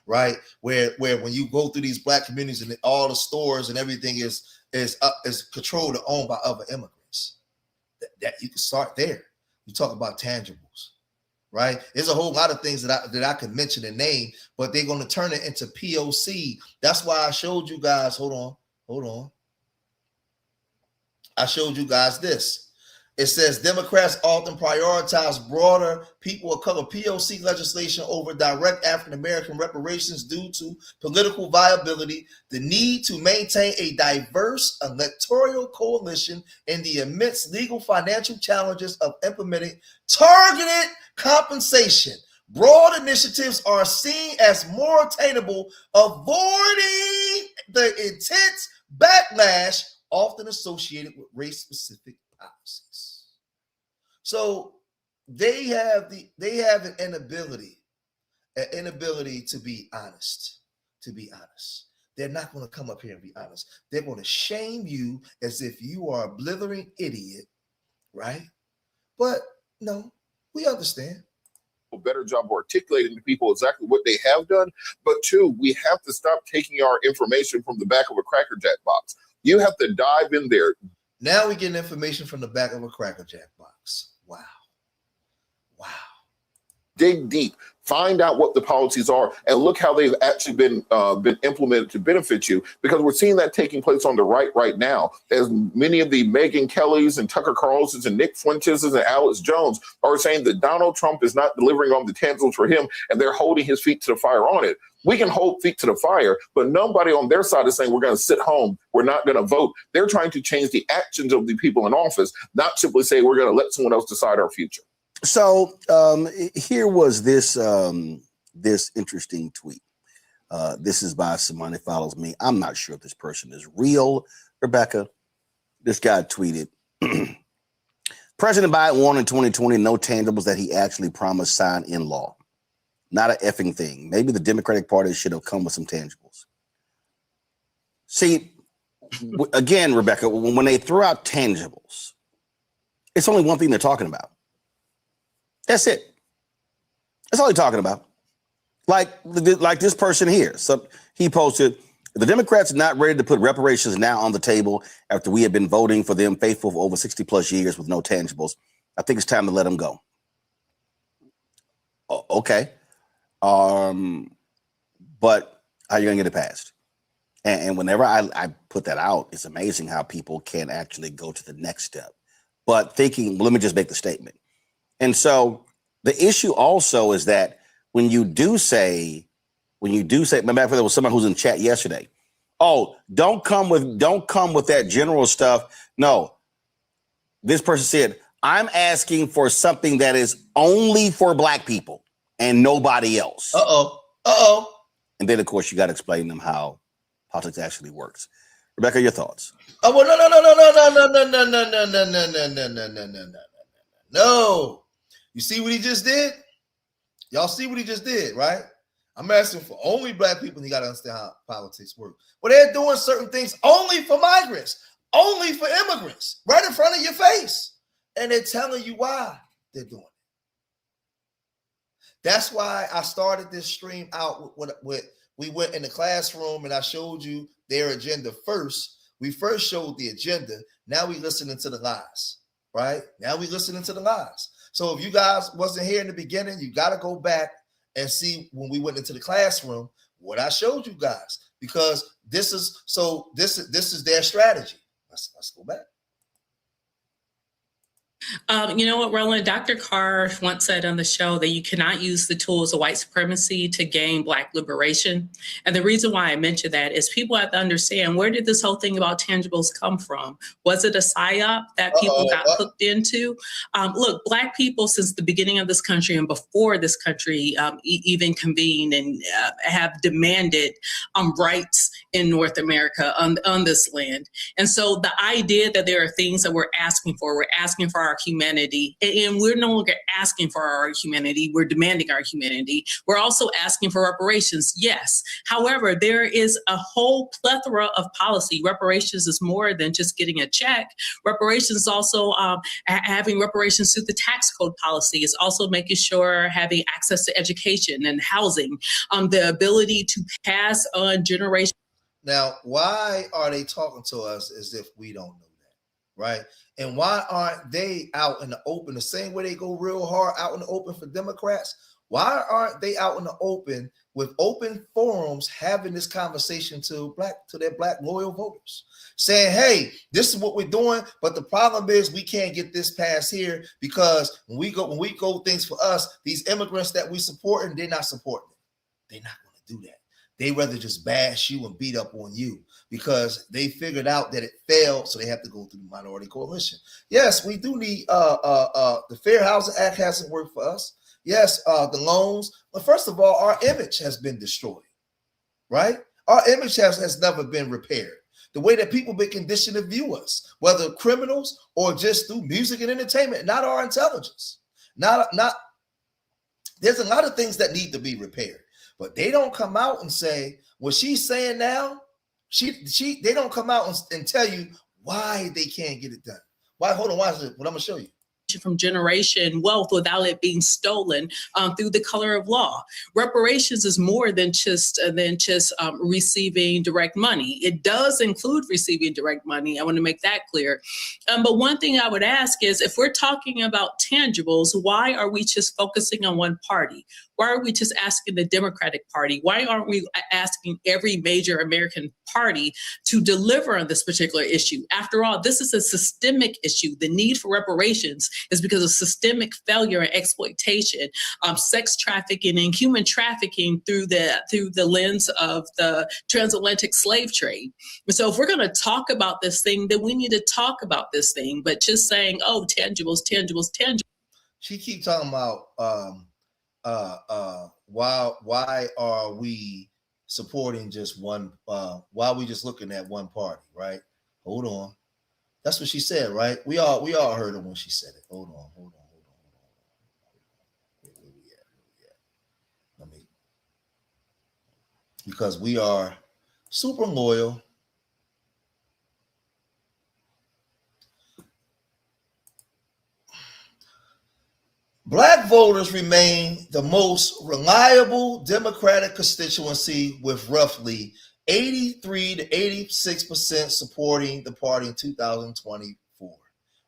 right? Where when you go through these Black communities and all the stores and everything is controlled or owned by other immigrants, that you can start there. You talk about tangibles. Right, there's a whole lot of things that I can mention and name, but they're going to turn it into POC. That's why I showed you guys. Hold on. I showed you guys this. It says Democrats often prioritize broader people of color POC legislation over direct African-American reparations due to political viability, the need to maintain a diverse electoral coalition, and the immense legal financial challenges of implementing targeted compensation. Broad initiatives are seen as more attainable, avoiding the intense backlash often associated with race-specific policies. So they have an inability to be honest. They're not going to come up here and be honest. They're going to shame you as if you are a blithering idiot, right? But no, we understand. A better job of articulating to people exactly what they have done. But two, we have to stop taking our information from the back of a Cracker Jack box. You have to dive in there. Now we get information from the back of a Cracker Jack box. Wow. Dig deep, find out what the policies are, and look how they've actually been implemented to benefit you. Because we're seeing that taking place on the right now, as many of the Megyn Kellys and Tucker Carlsons and Nick Fuentes and Alex Jones are saying that Donald Trump is not delivering on the tangibles for him, and they're holding his feet to the fire on it. We can hold feet to the fire, but nobody on their side is saying we're going to sit home, we're not going to vote. They're trying to change the actions of the people in office, not simply say we're going to let someone else decide our future. So here was this interesting tweet. This is by someone that follows me. I'm not sure if this person is real. Rebecca, This guy tweeted, President Biden warned in 2020 no tangibles that he actually promised sign in law. Not an effing thing. Maybe the Democratic Party should have come with some tangibles. See, again, Rebecca, when they throw out tangibles, it's only one thing they're talking about. That's it. That's all they're talking about. Like this person here. So he posted, the Democrats are not ready to put reparations now on the table after we have been voting for them faithful for over 60 plus years with no tangibles. I think it's time to let them go. Okay. But how are you going to get it passed? And whenever I put that out, it's amazing how people can actually go to the next step. But thinking, well, let me just make the statement. And so the issue also is that when you do say, remember there was someone who's in chat yesterday. Oh, don't come with that general stuff. No, this person said, I'm asking for something that is only for Black people and nobody else. And then of course you got to explain to them how politics actually works. Rebecca, your thoughts? Oh, well, no. You see what he just did? Y'all see what he just did, right? I'm asking for only Black people, and you got to understand how politics work. Well, they're doing certain things only for migrants, only for immigrants, right in front of your face. And they're telling you why they're doing it. That's why I started this stream out with we went in the classroom and I showed you their agenda first. We first showed the agenda. Now we listening to the lies, right? Now we listening to the lies. So if you guys wasn't here in the beginning, you got to go back and see when we went into the classroom what I showed you guys, because this is their strategy. Let's go back. You know what, Roland? Dr. Carr once said on the show that you cannot use the tools of white supremacy to gain Black liberation. And the reason why I mention that is people have to understand, where did this whole thing about tangibles come from? Was it a psyop that people got hooked into? Look, Black people since the beginning of this country and before this country even convened and have demanded rights in North America on this land. And so the idea that there are things that we're asking for our humanity, and we're no longer asking for our humanity, we're demanding our humanity. We're also asking for reparations, yes. However, there is a whole plethora of policy. Reparations is more than just getting a check. Reparations is also having reparations through the tax code policy. It's also making sure having access to education and housing, the ability to pass on generations. Now, why are they talking to us as if we don't know that, right? And why aren't they out in the open the same way they go real hard out in the open for Democrats? Why aren't they out in the open with open forums having this conversation to their Black loyal voters, saying, hey, this is what we're doing, but the problem is we can't get this passed here because when we go things for us, these immigrants that we support, and they're not supporting it. They're not going to do that. They rather just bash you and beat up on you because they figured out that it failed, so they have to go through the minority coalition. Yes, we do need the Fair Housing Act hasn't worked for us. Yes, the loans. But first of all, our image has been destroyed, right? Our image has never been repaired. The way that people been conditioned to view us, whether criminals or just through music and entertainment, not our intelligence. Not. There's a lot of things that need to be repaired. But they don't come out and say what she's saying now. They don't come out and tell you why they can't get it done. Why? Hold on. Why is it? What I'm gonna show you. From generation wealth without it being stolen through the color of law. Reparations is more than just receiving direct money. It does include receiving direct money. I want to make that clear. But one thing I would ask is, if we're talking about tangibles, why are we just focusing on one party? Why are we just asking the Democratic Party? Why aren't we asking every major American party to deliver on this particular issue? After all, this is a systemic issue. The need for reparations is because of systemic failure and exploitation, sex trafficking and human trafficking through the lens of the transatlantic slave trade. And so if we're going to talk about this thing, then we need to talk about this thing. But just saying, oh, tangibles. She keep talking about why are we supporting just one? Why are we just looking at one party? Right? Hold on. That's what she said, right? We all heard her when she said it. Hold on. Where we at? Let me, because we are super loyal. Black voters remain the most reliable Democratic constituency with roughly 83 to 86% supporting the party in 2024,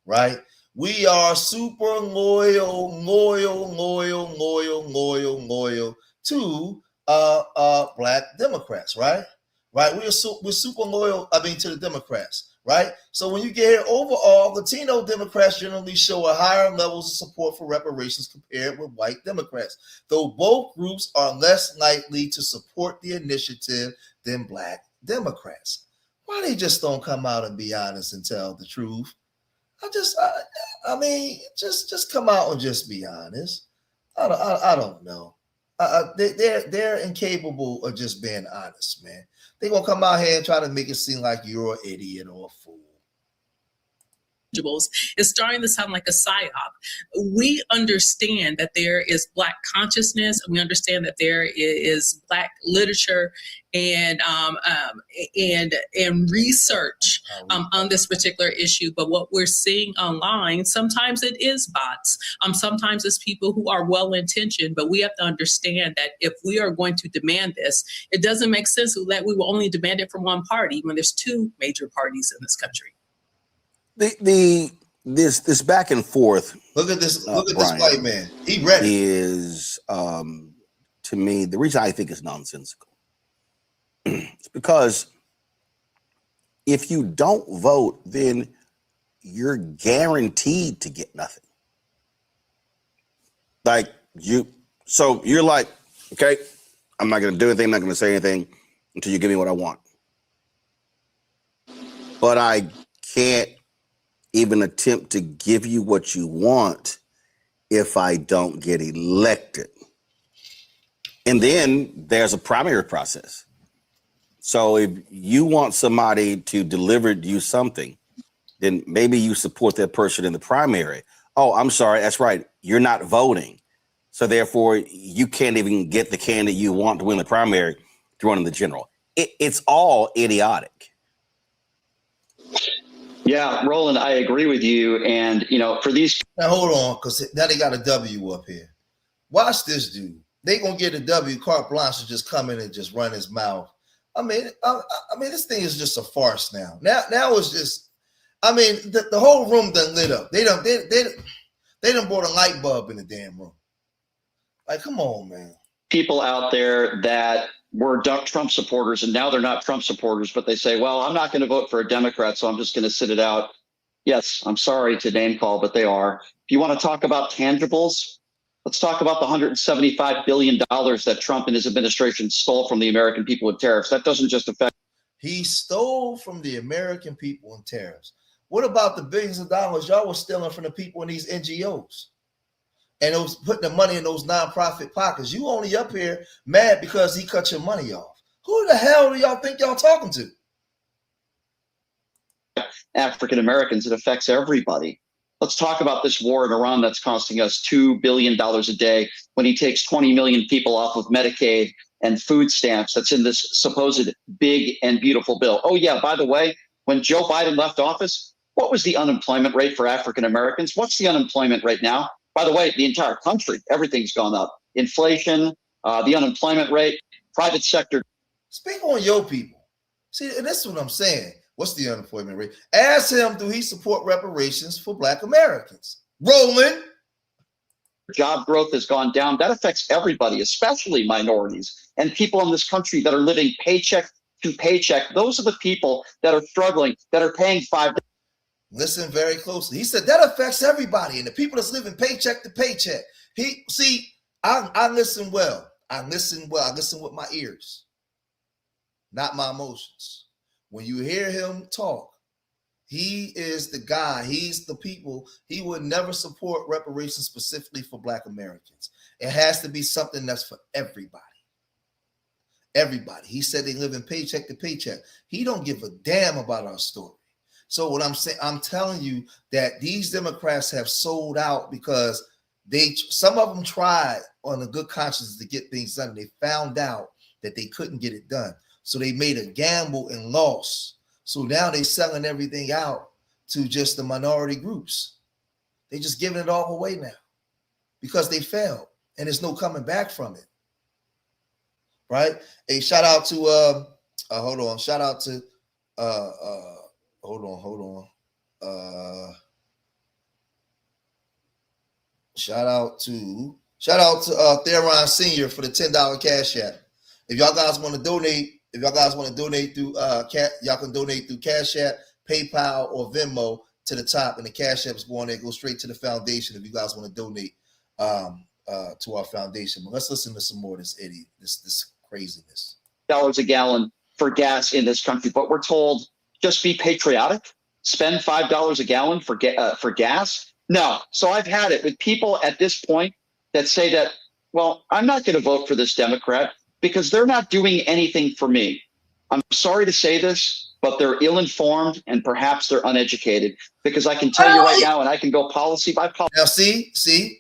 right? We are super loyal to Black Democrats, right? Right? We're super loyal, to the Democrats. Right? So when you get here, overall, Latino Democrats generally show a higher levels of support for reparations compared with white Democrats, though both groups are less likely to support the initiative than Black Democrats. Why they just don't come out and be honest and tell the truth? Just come out and just be honest. I don't know. They're incapable of just being honest, man. They're gonna come out here and try to make it seem like you're an idiot or a fool. It's starting to sound like a psyop. We understand that there is Black consciousness, and we understand that there is Black literature and research on this particular issue. But what we're seeing online, sometimes it is bots. Sometimes it's people who are well-intentioned. But we have to understand that if we are going to demand this, it doesn't make sense that we will only demand it from one party when there's two major parties in this country. This back and forth. Look at this white man. He ready. Is to me the reason I think it's nonsensical. It's because if you don't vote, then you're guaranteed to get nothing. So you're like, okay, I'm not going to do anything. I'm not going to say anything until you give me what I want. But I can't even attempt to give you what you want if I don't get elected. And then there's a primary process. So if you want somebody to deliver you something, then maybe you support that person in the primary. Oh, I'm sorry, that's right. You're not voting. So therefore, you can't even get the candidate you want to win the primary to run in the general. It's all idiotic. Yeah, Roland, I agree with you. And, for these. Now, hold on, because now they got a W up here. Watch this dude. They going to get a W. Carte blanche to just come in and just run his mouth. This thing is just a farce now. Now it's just, the whole room done lit up. They done brought a light bulb in the damn room. Like, come on, man. People out there that were Trump supporters and now they're not Trump supporters, but they say, well, I'm not going to vote for a Democrat, so I'm just going to sit it out. Yes, I'm sorry to name call, but they are. If you want to talk about tangibles, let's talk about the $175 billion that Trump and his administration stole from the American people with tariffs. That doesn't just affect. He stole from the American people in tariffs. What about the billions of dollars y'all were stealing from the people in these NGOs? And those putting the money in those nonprofit pockets. You only up here mad because he cut your money off. Who the hell do y'all think y'all talking to? African Americans, it affects everybody. Let's talk about this war in Iran that's costing us $2 billion a day when he takes 20 million people off of Medicaid and food stamps that's in this supposed big and beautiful bill. Oh, yeah, by the way, when Joe Biden left office, what was the unemployment rate for African Americans? What's the unemployment rate now? By the way, the entire country, everything's gone up. Inflation, the unemployment rate, private sector. Speak on your people. See, and that's what I'm saying. What's the unemployment rate? Ask him, do he support reparations for Black Americans? Roland. Job growth has gone down. That affects everybody, especially minorities and people in this country that are living paycheck to paycheck. Those are the people that are struggling, that are paying $5. Listen very closely. He said that affects everybody, and the people that's living paycheck to paycheck. I listen well. I listen with my ears, not my emotions. When you hear him talk, he is the guy. He's the people. He would never support reparations specifically for Black Americans. It has to be something that's for everybody. Everybody. He said they live in paycheck to paycheck. He don't give a damn about our story. So what I'm saying, I'm telling you that these Democrats have sold out because some of them tried on a good conscience to get things done. They found out that they couldn't get it done. So they made a gamble and lost. So now they're selling everything out to just the minority groups. They're just giving it all away now because they failed and there's no coming back from it. Right? A shout out to hold on. Shout out to hold on. Shout out to Theron Senior for the $10 cash app. If y'all guys want to donate, through y'all can donate through Cash App, PayPal, or Venmo to the top, and the Cash App is going there. Go straight to the foundation if you guys want to donate to our foundation. But let's listen to some more of this idiot, this craziness. $5 a gallon for gas in this country, but we're told just be patriotic, spend $5 a gallon for gas. No. So I've had it with people at this point that say that, well, I'm not going to vote for this Democrat because they're not doing anything for me. I'm sorry to say this, but they're ill-informed and perhaps they're uneducated, because I can tell you right now, and I can go policy by policy. Now, see,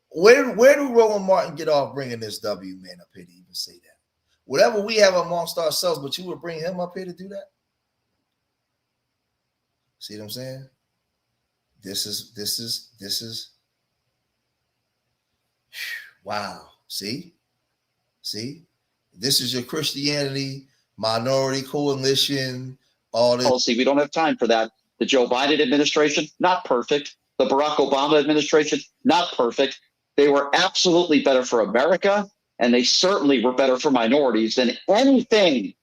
where do Roland Martin get off bringing this W man up here to even say that? Whatever we have amongst ourselves, but you would bring him up here to do that? See what I'm saying? This is wow. See, this is your Christianity minority coalition. All this policy. We don't have time for that. The Joe Biden administration, not perfect. The Barack Obama administration, not perfect. They were absolutely better for America, and they certainly were better for minorities than anything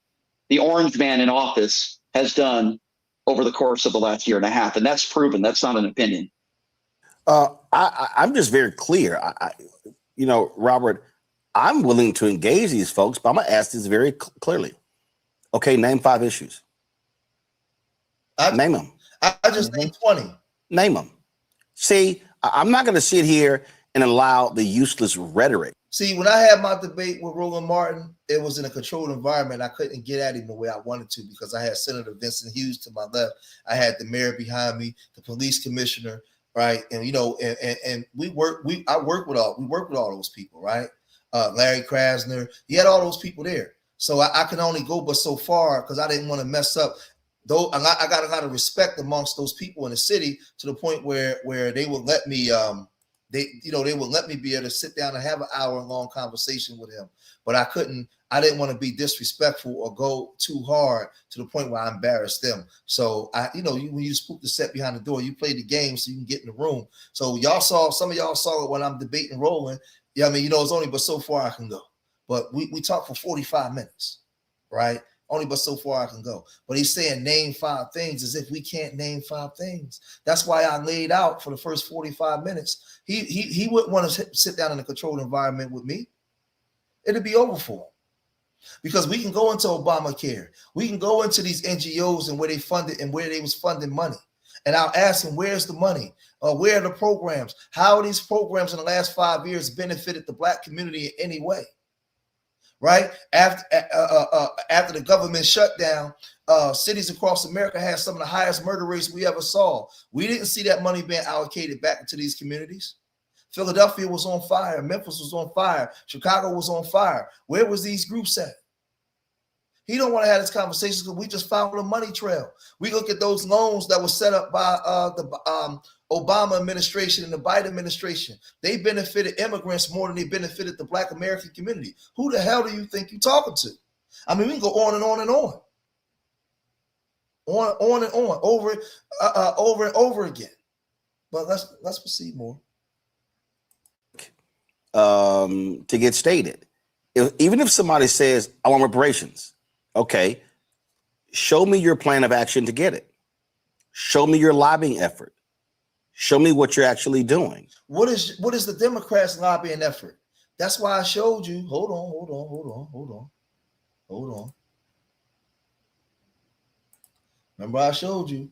the orange man in office has done over the course of the last year and a half. And that's proven. That's not an opinion. I'm just very clear. Robert, I'm willing to engage these folks, but I'm going to ask this very clearly. Okay, name 5 issues. Name them. I just named 20. Name them. See, I'm not going to sit here and allow the useless rhetoric. See, when I had my debate with Roland Martin, it was in a controlled environment. I couldn't get at him the way I wanted to because I had Senator Vincent Hughes to my left. I had the mayor behind me, the police commissioner, right? And and we worked with all those people, right? Larry Krasner, he had all those people there. So I can only go but so far because I didn't want to mess up. Though I got a lot of respect amongst those people in the city to the point where they would let me they would let me be able to sit down and have an hour-long conversation with him. But I didn't want to be disrespectful or go too hard to the point where I embarrassed them. So when you spook the set behind the door, you play the game so you can get in the room. So some of y'all saw it when I'm debating Roland. Yeah, it's only but so far I can go. But we talked for 45 minutes, right? Only but so far I can go. But he's saying name 5 things as if we can't name 5 things. That's why I laid out for the first 45 minutes. He wouldn't want to sit down in a controlled environment with me. It'd be over for him. Because we can go into Obamacare. We can go into these NGOs and where they funded and where they was funding money. And I'll ask him, where's the money? Where are the programs? How are these programs in the last 5 years benefited the Black community in any way? Right after the government shutdown, cities across America had some of the highest murder rates we ever saw. We didn't see that money being allocated back into these communities. Philadelphia was on fire. Memphis was on fire. Chicago was on fire. Where was these groups at? He don't want to have this conversation because we just found a money trail. We look at those loans that were set up by the Obama administration and the Biden administration. They benefited immigrants more than they benefited the Black American community. Who the hell do you think you're talking to? We can go on and on and on. On and on, over and over again. But let's proceed more. To get stated. Even if somebody says, I want reparations, okay, show me your plan of action to get it. Show me your lobbying effort. Show me what you're actually doing. What is the Democrats' lobbying effort? That's why I showed you. Hold on. Remember I showed you.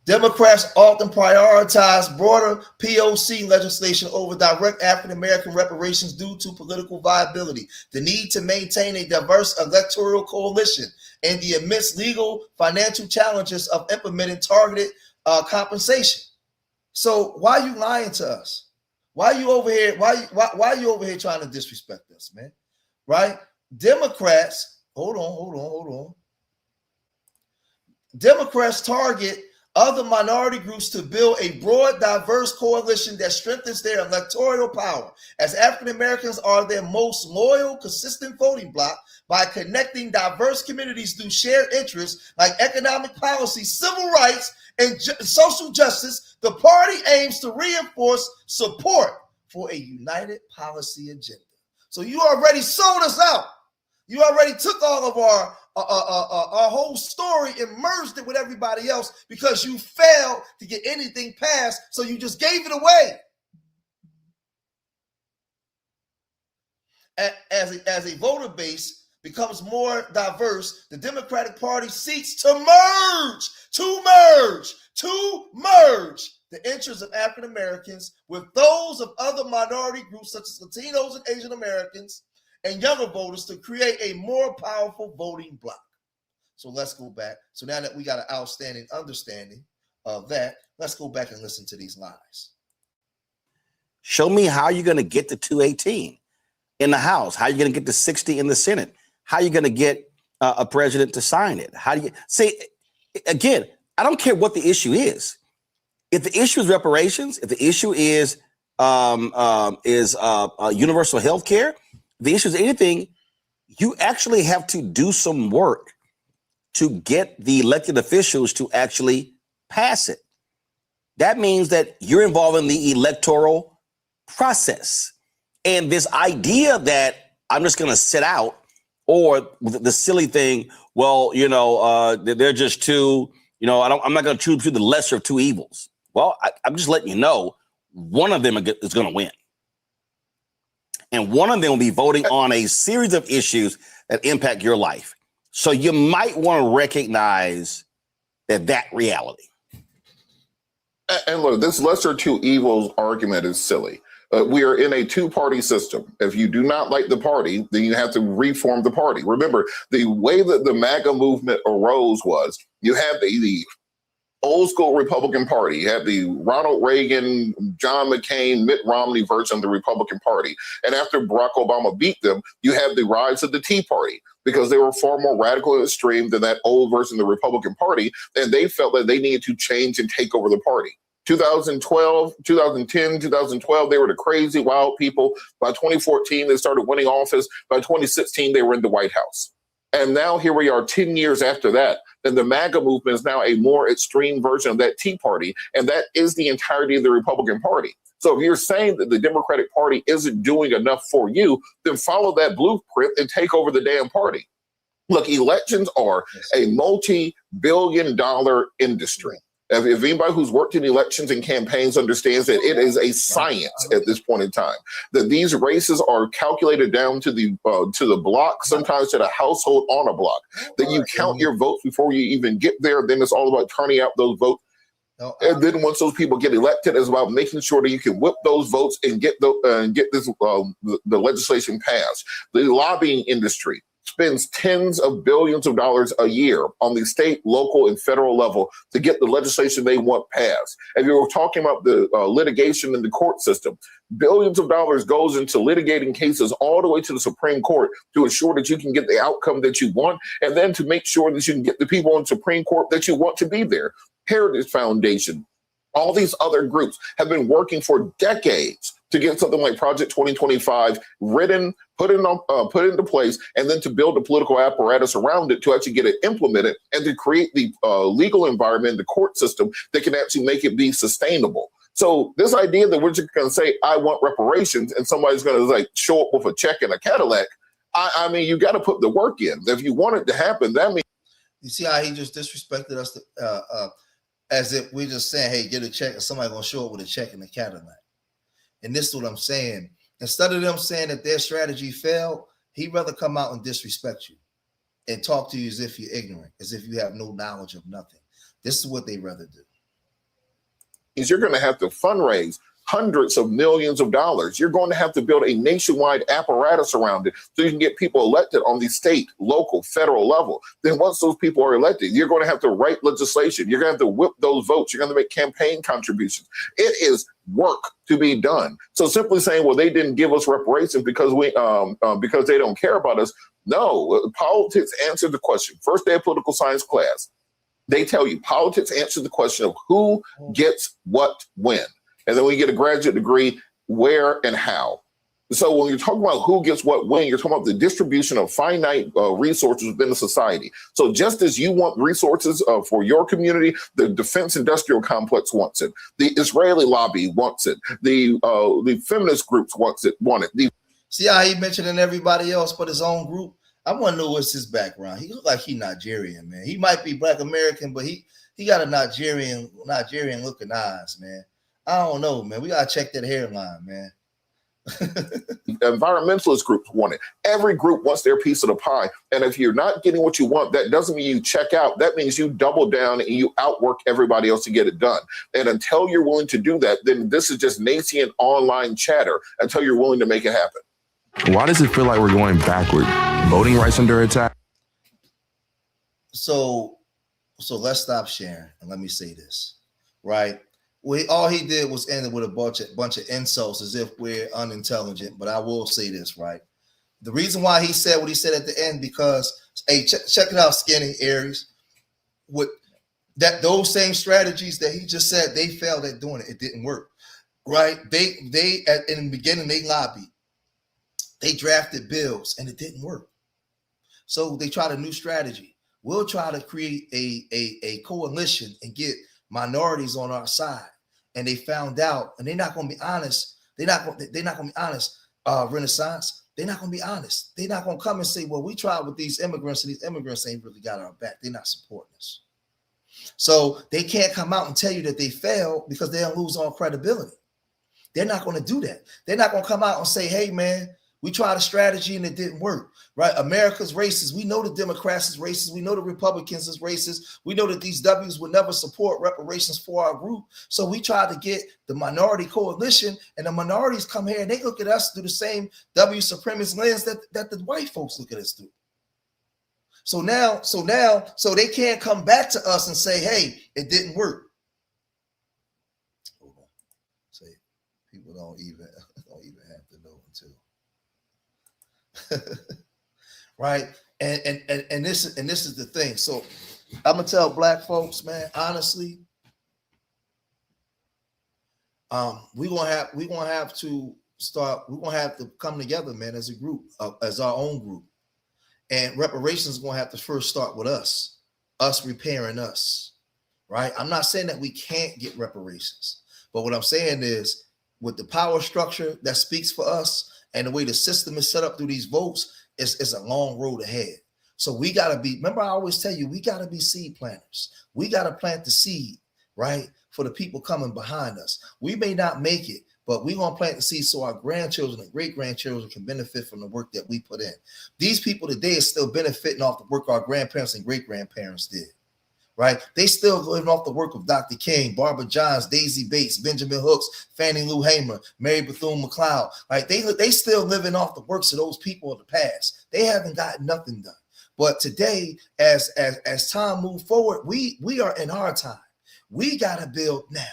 Democrats often prioritize broader POC legislation over direct African-American reparations due to political viability, the need to maintain a diverse electoral coalition, and the immense legal financial challenges of implementing targeted compensation. So why are you lying to us? Why are you over here? Why are you over here trying to disrespect us, man? Right? Democrats, hold on. Democrats target other minority groups to build a broad, diverse coalition that strengthens their electoral power, as African Americans are their most loyal, consistent voting bloc. By connecting diverse communities through shared interests like economic policy, civil rights, and social justice, the party aims to reinforce support for a united policy agenda. So you already sold us out. You already took all of our whole story and merged it with everybody else because you failed to get anything passed, so you just gave it away. As a voter base becomes more diverse, the Democratic Party seeks to merge the interests of African Americans with those of other minority groups such as Latinos and Asian Americans and younger voters to create a more powerful voting bloc. So let's go back. So now that we got an outstanding understanding of that, let's go back and listen to these lies. Show me how you're going to get to 218 in the House. How are you going to get to 60 in the Senate? How are you going to get a president to sign it? How do you see? Again, I don't care what the issue is. If the issue is reparations, if the issue is universal health care, the issue is anything, you actually have to do some work to get the elected officials to actually pass it. That means that you're involved in the electoral process. And this idea that I'm just going to sit out, or the silly thing, well, they're just two, I'm not going to choose the lesser of two evils. Well, I'm just letting you know, one of them is going to win. And one of them will be voting on a series of issues that impact your life. So you might want to recognize that reality. And look, this lesser two evils argument is silly. We are in a two-party system. If you do not like the party, then you have to reform the party. Remember, the way that the MAGA movement arose was you had the old school Republican Party. You had the Ronald Reagan, John McCain, Mitt Romney version of the Republican Party. And after Barack Obama beat them, you had the rise of the Tea Party, because they were far more radical and extreme than that old version of the Republican Party. And they felt that they needed to change and take over the party. 2012, 2010, 2012, they were the crazy, wild people. By 2014, they started winning office. By 2016, they were in the White House. And now here we are 10 years after that. Then the MAGA movement is now a more extreme version of that Tea Party. And that is the entirety of the Republican Party. So if you're saying that the Democratic Party isn't doing enough for you, then follow that blueprint and take over the damn party. Look, elections are a multi-billion-dollar industry. If anybody who's worked in elections and campaigns understands that it is a science at this point in time, that these races are calculated down to the block, sometimes to the household on a block, that you count your votes before you even get there. Then it's all about turning out those votes. And then once those people get elected, it's about making sure that you can whip those votes and get the legislation passed. The lobbying industry spends tens of billions of dollars a year on the state, local, and federal level to get the legislation they want passed. And you were talking about the litigation in the court system. Billions of dollars goes into litigating cases all the way to the Supreme Court to ensure that you can get the outcome that you want, and then to make sure that you can get the people on the Supreme Court that you want to be there. Heritage Foundation, all these other groups have been working for decades to get something like Project 2025 written, put into place, and then to build a political apparatus around it to actually get it implemented and to create the legal environment, the court system that can actually make it be sustainable. So this idea that we're just going to say, I want reparations, and somebody's going to show up with a check and a Cadillac, I mean, you got to put the work in. If you want it to happen, that means. You see how he just disrespected us as if we're just saying, hey, get a check, and somebody's going to show up with a check and a Cadillac. And this is what I'm saying. Instead of them saying that their strategy failed, he'd rather come out and disrespect you and talk to you as if you're ignorant, as if you have no knowledge of nothing. This is what they'd rather do. is you're going to have to fundraise hundreds of millions of dollars. You're going to have to build a nationwide apparatus around it so you can get people elected on the state, local, federal level. Then once those people are elected, you're going to have to write legislation. You're going to have to whip those votes. You're going to make campaign contributions. It is work to be done. So simply saying, well, they didn't give us reparations because they don't care about us. No, politics answer the question. First day of political science class, they tell you politics answer the question of who gets what when. And then when you get a graduate degree, where and how. So when you're talking about who gets what when, you're talking about the distribution of finite resources within the society. So just as you want resources for your community, the defense industrial complex wants it. The Israeli lobby wants it. The feminist groups want it. See how he mentioning everybody else but his own group? I want to know what's his background. He looks like he Nigerian, man. He might be Black American, but he got a Nigerian looking eyes, man. I don't know, man. We gotta check that hairline, man. Environmentalist groups want it. Every group wants their piece of the pie. And if you're not getting what you want, that doesn't mean you check out. That means you double down and you outwork everybody else to get it done. And until you're willing to do that, then this is just nascent online chatter until you're willing to make it happen. Why does it feel like we're going backward? Voting rights under attack? So let's stop sharing and let me say this, right? All he did was end it with a bunch of insults as if we're unintelligent. But I will say this, right? The reason why he said what he said at the end, because, hey, check it out, Skinny Aries. With that, those same strategies that he just said, they failed at doing it. It didn't work, right? They in the beginning, they lobbied. They drafted bills, and it didn't work. So they tried a new strategy. We'll try to create a coalition and get minorities on our side. And they found out, and they're not going to be honest. They're not going to be honest. Renaissance. They're not going to be honest. They're not going to come and say, well, we tried with these immigrants, and these immigrants ain't really got our back. They're not supporting us. So they can't come out and tell you that they failed because they'll lose all credibility. They're not going to do that. They're not going to come out and say, hey, man, we tried a strategy and it didn't work, right? America's racist. We know the Democrats is racist. We know the Republicans is racist. We know that these W's would never support reparations for our group. So we tried to get the minority coalition, and the minorities come here and they look at us through the same W supremacist lens that the white folks look at us through. So they can't come back to us and say, hey, it didn't work. Hold on. Say people don't even have to know until. Right, and this is the thing. So I'm gonna tell Black folks, man, honestly, we're gonna have to come together, man, as a group, as our own group, and reparations is gonna have to first start with us repairing us, right? I'm not saying that we can't get reparations, but what I'm saying is, with the power structure that speaks for us and the way the system is set up through these votes, it's a long road ahead. So we got to be, remember I always tell you, we got to be seed planters. We got to plant the seed, right, for the people coming behind us. We may not make it, but we're going to plant the seed so our grandchildren and great-grandchildren can benefit from the work that we put in. These people today are still benefiting off the work our grandparents and great-grandparents did. Right? They still living off the work of Dr. King, Barbara Johns, Daisy Bates, Benjamin Hooks, Fannie Lou Hamer, Mary Bethune-McLeod. Right? They still living off the works of those people of the past. They haven't gotten nothing done. But today, as time moves forward, we are in our time. We got to build now.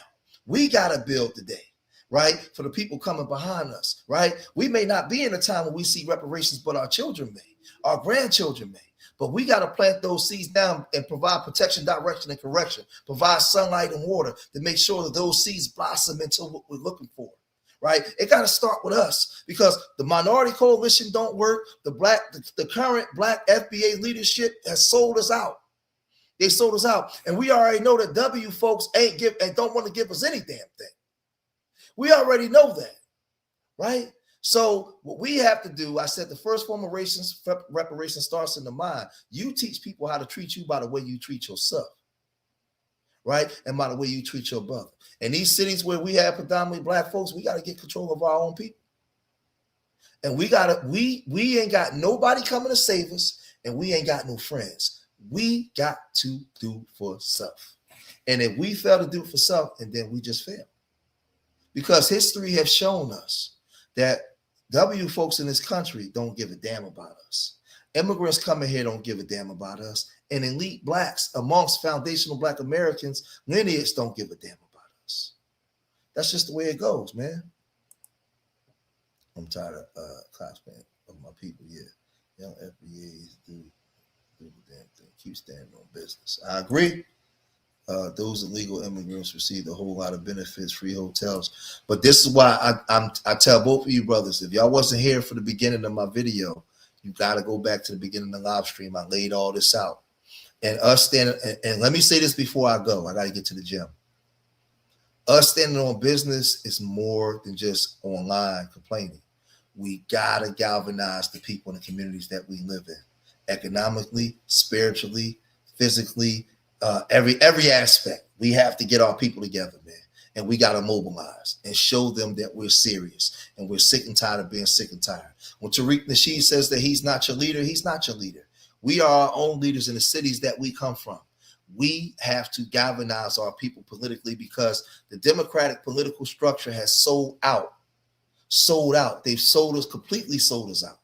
We got to build today. Right? For the people coming behind us. Right? We may not be in a time when we see reparations, but our children may. Our grandchildren may. But we got to plant those seeds down and provide protection, direction, and correction. Provide sunlight and water to make sure that those seeds blossom into what we're looking for, right? It got to start with us, because the minority coalition don't work. The current Black FBA leadership has sold us out. They sold us out. And we already know that W folks don't want to give us any damn thing. We already know that, right? So what we have to do, I said the first form of reparation starts in the mind. You teach people how to treat you by the way you treat yourself, right? And by the way you treat your brother. In these cities where we have predominantly Black folks, we got to get control of our own people. And we ain't got nobody coming to save us, and we ain't got no friends. We got to do for self. And if we fail to do it for something, then we just fail. Because history has shown us that W folks in this country don't give a damn about us. Immigrants coming here don't give a damn about us. And elite blacks amongst foundational black Americans, lineage don't give a damn about us. That's just the way it goes, man. I'm tired of cosplaying of my people. Yeah, young FBAs do the damn thing. Keep standing on business. I agree. Those illegal immigrants received a whole lot of benefits, free hotels. But this is why I tell both of you brothers, if y'all wasn't here for the beginning of my video, you got to go back to the beginning of the live stream. I laid all this out. And us standing, and let me say this before I go. I got to get to the gym. Us standing on business is more than just online complaining. We got to galvanize the people in the communities that we live in, economically, spiritually, physically, every aspect. We have to get our people together, man. And we got to mobilize and show them that we're serious and we're sick and tired of being sick and tired. When Tariq Nasheed says that he's not your leader, he's not your leader. We are our own leaders in the cities that we come from. We have to galvanize our people politically because the democratic political structure has sold out. They've completely sold us out.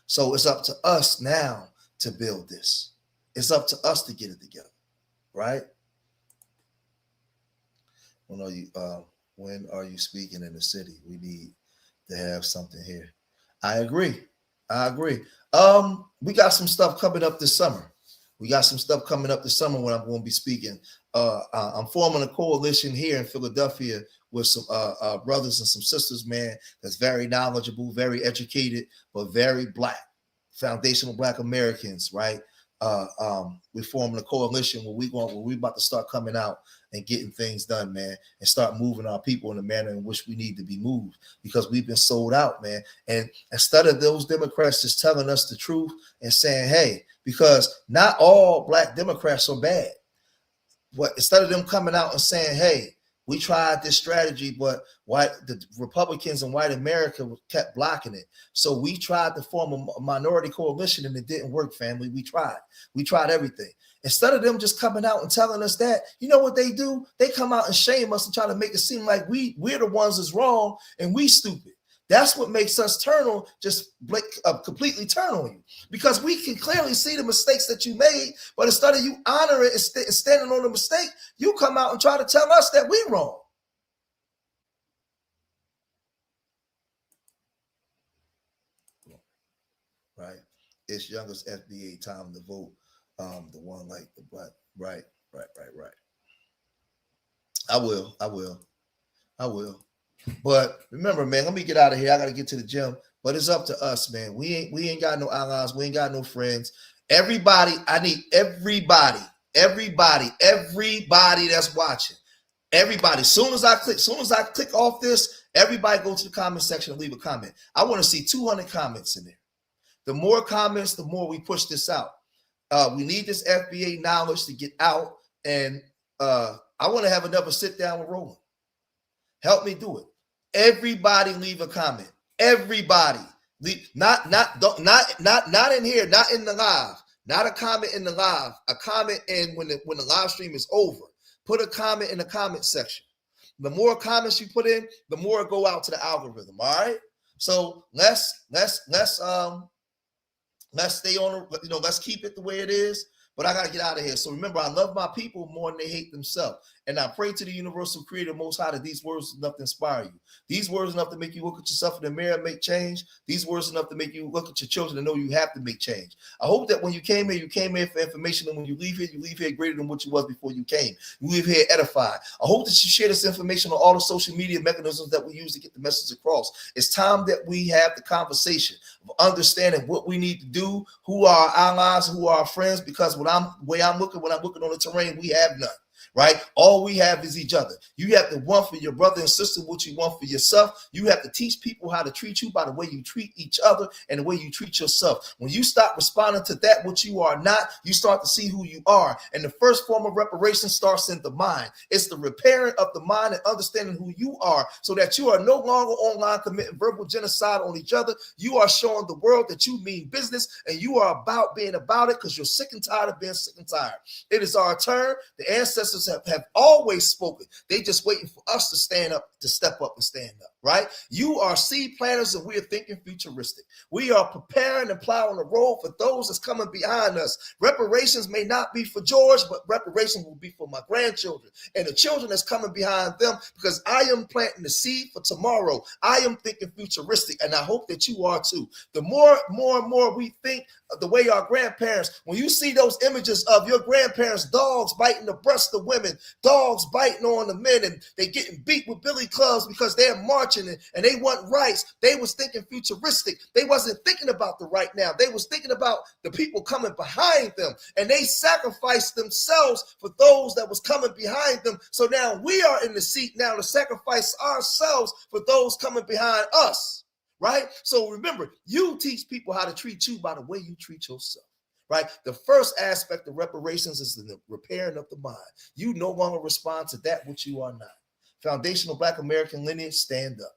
So it's up to us now to build this. It's up to us to get it together, right? When are you speaking in the city? We need to have something here. I agree. We got some stuff coming up this summer. when I'm going to be speaking. I'm forming a coalition here in Philadelphia with some brothers and some sisters, man, that's very knowledgeable, very educated, but very black, foundational black Americans, right? We're forming a coalition where we about to start coming out and getting things done, man, and start moving our people in the manner in which we need to be moved because we've been sold out, man. And instead of those Democrats just telling us the truth and saying, hey, because not all black Democrats are bad. But instead of them coming out and saying, hey, we tried this strategy, but the Republicans and white America kept blocking it. So we tried to form a minority coalition and it didn't work, family. We tried everything. Instead of them just coming out and telling us that, you know what they do? They come out and shame us and try to make it seem like we're the ones that's wrong and we stupid. That's what makes us completely turn on you because we can clearly see the mistakes that you made, but instead of you honoring and standing on the mistake, you come out and try to tell us that we're wrong. Right. It's youngest FBA time to vote. The one like the black. Right. I will. But remember, man, let me get out of here. I got to get to the gym. But it's up to us, man. We ain't got no allies. We ain't got no friends. Everybody, I need everybody that's watching. Everybody. Soon as I click off this, everybody go to the comment section and leave a comment. I want to see 200 comments in there. The more comments, the more we push this out. We need this FBA knowledge to get out. And I want to have another sit down with Roland. Help me do it. Everybody leave a comment. Everybody leave, not in here, not in the live, not a comment in the live, a comment in when the live stream is over. Put a comment in the comment section. The more comments you put in, the more it go out to the algorithm. All right. So let's stay on, let's keep it the way it is. But I got to get out of here. So remember, I love my people more than they hate themselves. And I pray to the universal creator most high that these words are enough to inspire you. These words are enough to make you look at yourself in the mirror and make change. These words are enough to make you look at your children and know you have to make change. I hope that when you came here for information. And when you leave here greater than what you was before you came. You leave here edified. I hope that you share this information on all the social media mechanisms that we use to get the message across. It's time that we have the conversation of understanding what we need to do, who are our allies, who are our friends, because when I'm looking on the terrain, we have none. Right? All we have is each other. You have to want for your brother and sister what you want for yourself. You have to teach people how to treat you by the way you treat each other and the way you treat yourself. When you stop responding to that what you are not, you start to see who you are. And the first form of reparation starts in the mind. It's the repairing of the mind and understanding who you are so that you are no longer online committing verbal genocide on each other. You are showing the world that you mean business and you are about being about it because you're sick and tired of being sick and tired. It is our turn. The ancestors ancestors have always spoken. They just waiting for us to stand up, to step up and stand up, right? You are seed planters and we are thinking futuristic. We are preparing and plowing the road for those that's coming behind us. Reparations may not be for George, but reparations will be for my grandchildren and the children that's coming behind them, because I am planting the seed for tomorrow. I am thinking futuristic, and I hope that you are too. The more and more we think the way our grandparents, when you see those images of your grandparents, dogs biting the breast of women, dogs biting on the men, and they getting beat with billy clubs because they're marching and they want rights, they was thinking futuristic. They wasn't thinking about the right now. They was thinking about the people coming behind them, and they sacrificed themselves for those that was coming behind them. So now we are in the seat now to sacrifice ourselves for those coming behind us. Right? So remember, you teach people how to treat you by the way you treat yourself. Right? The first aspect of reparations is the repairing of the mind. You no longer respond to that which you are not. Foundational Black American lineage, stand up.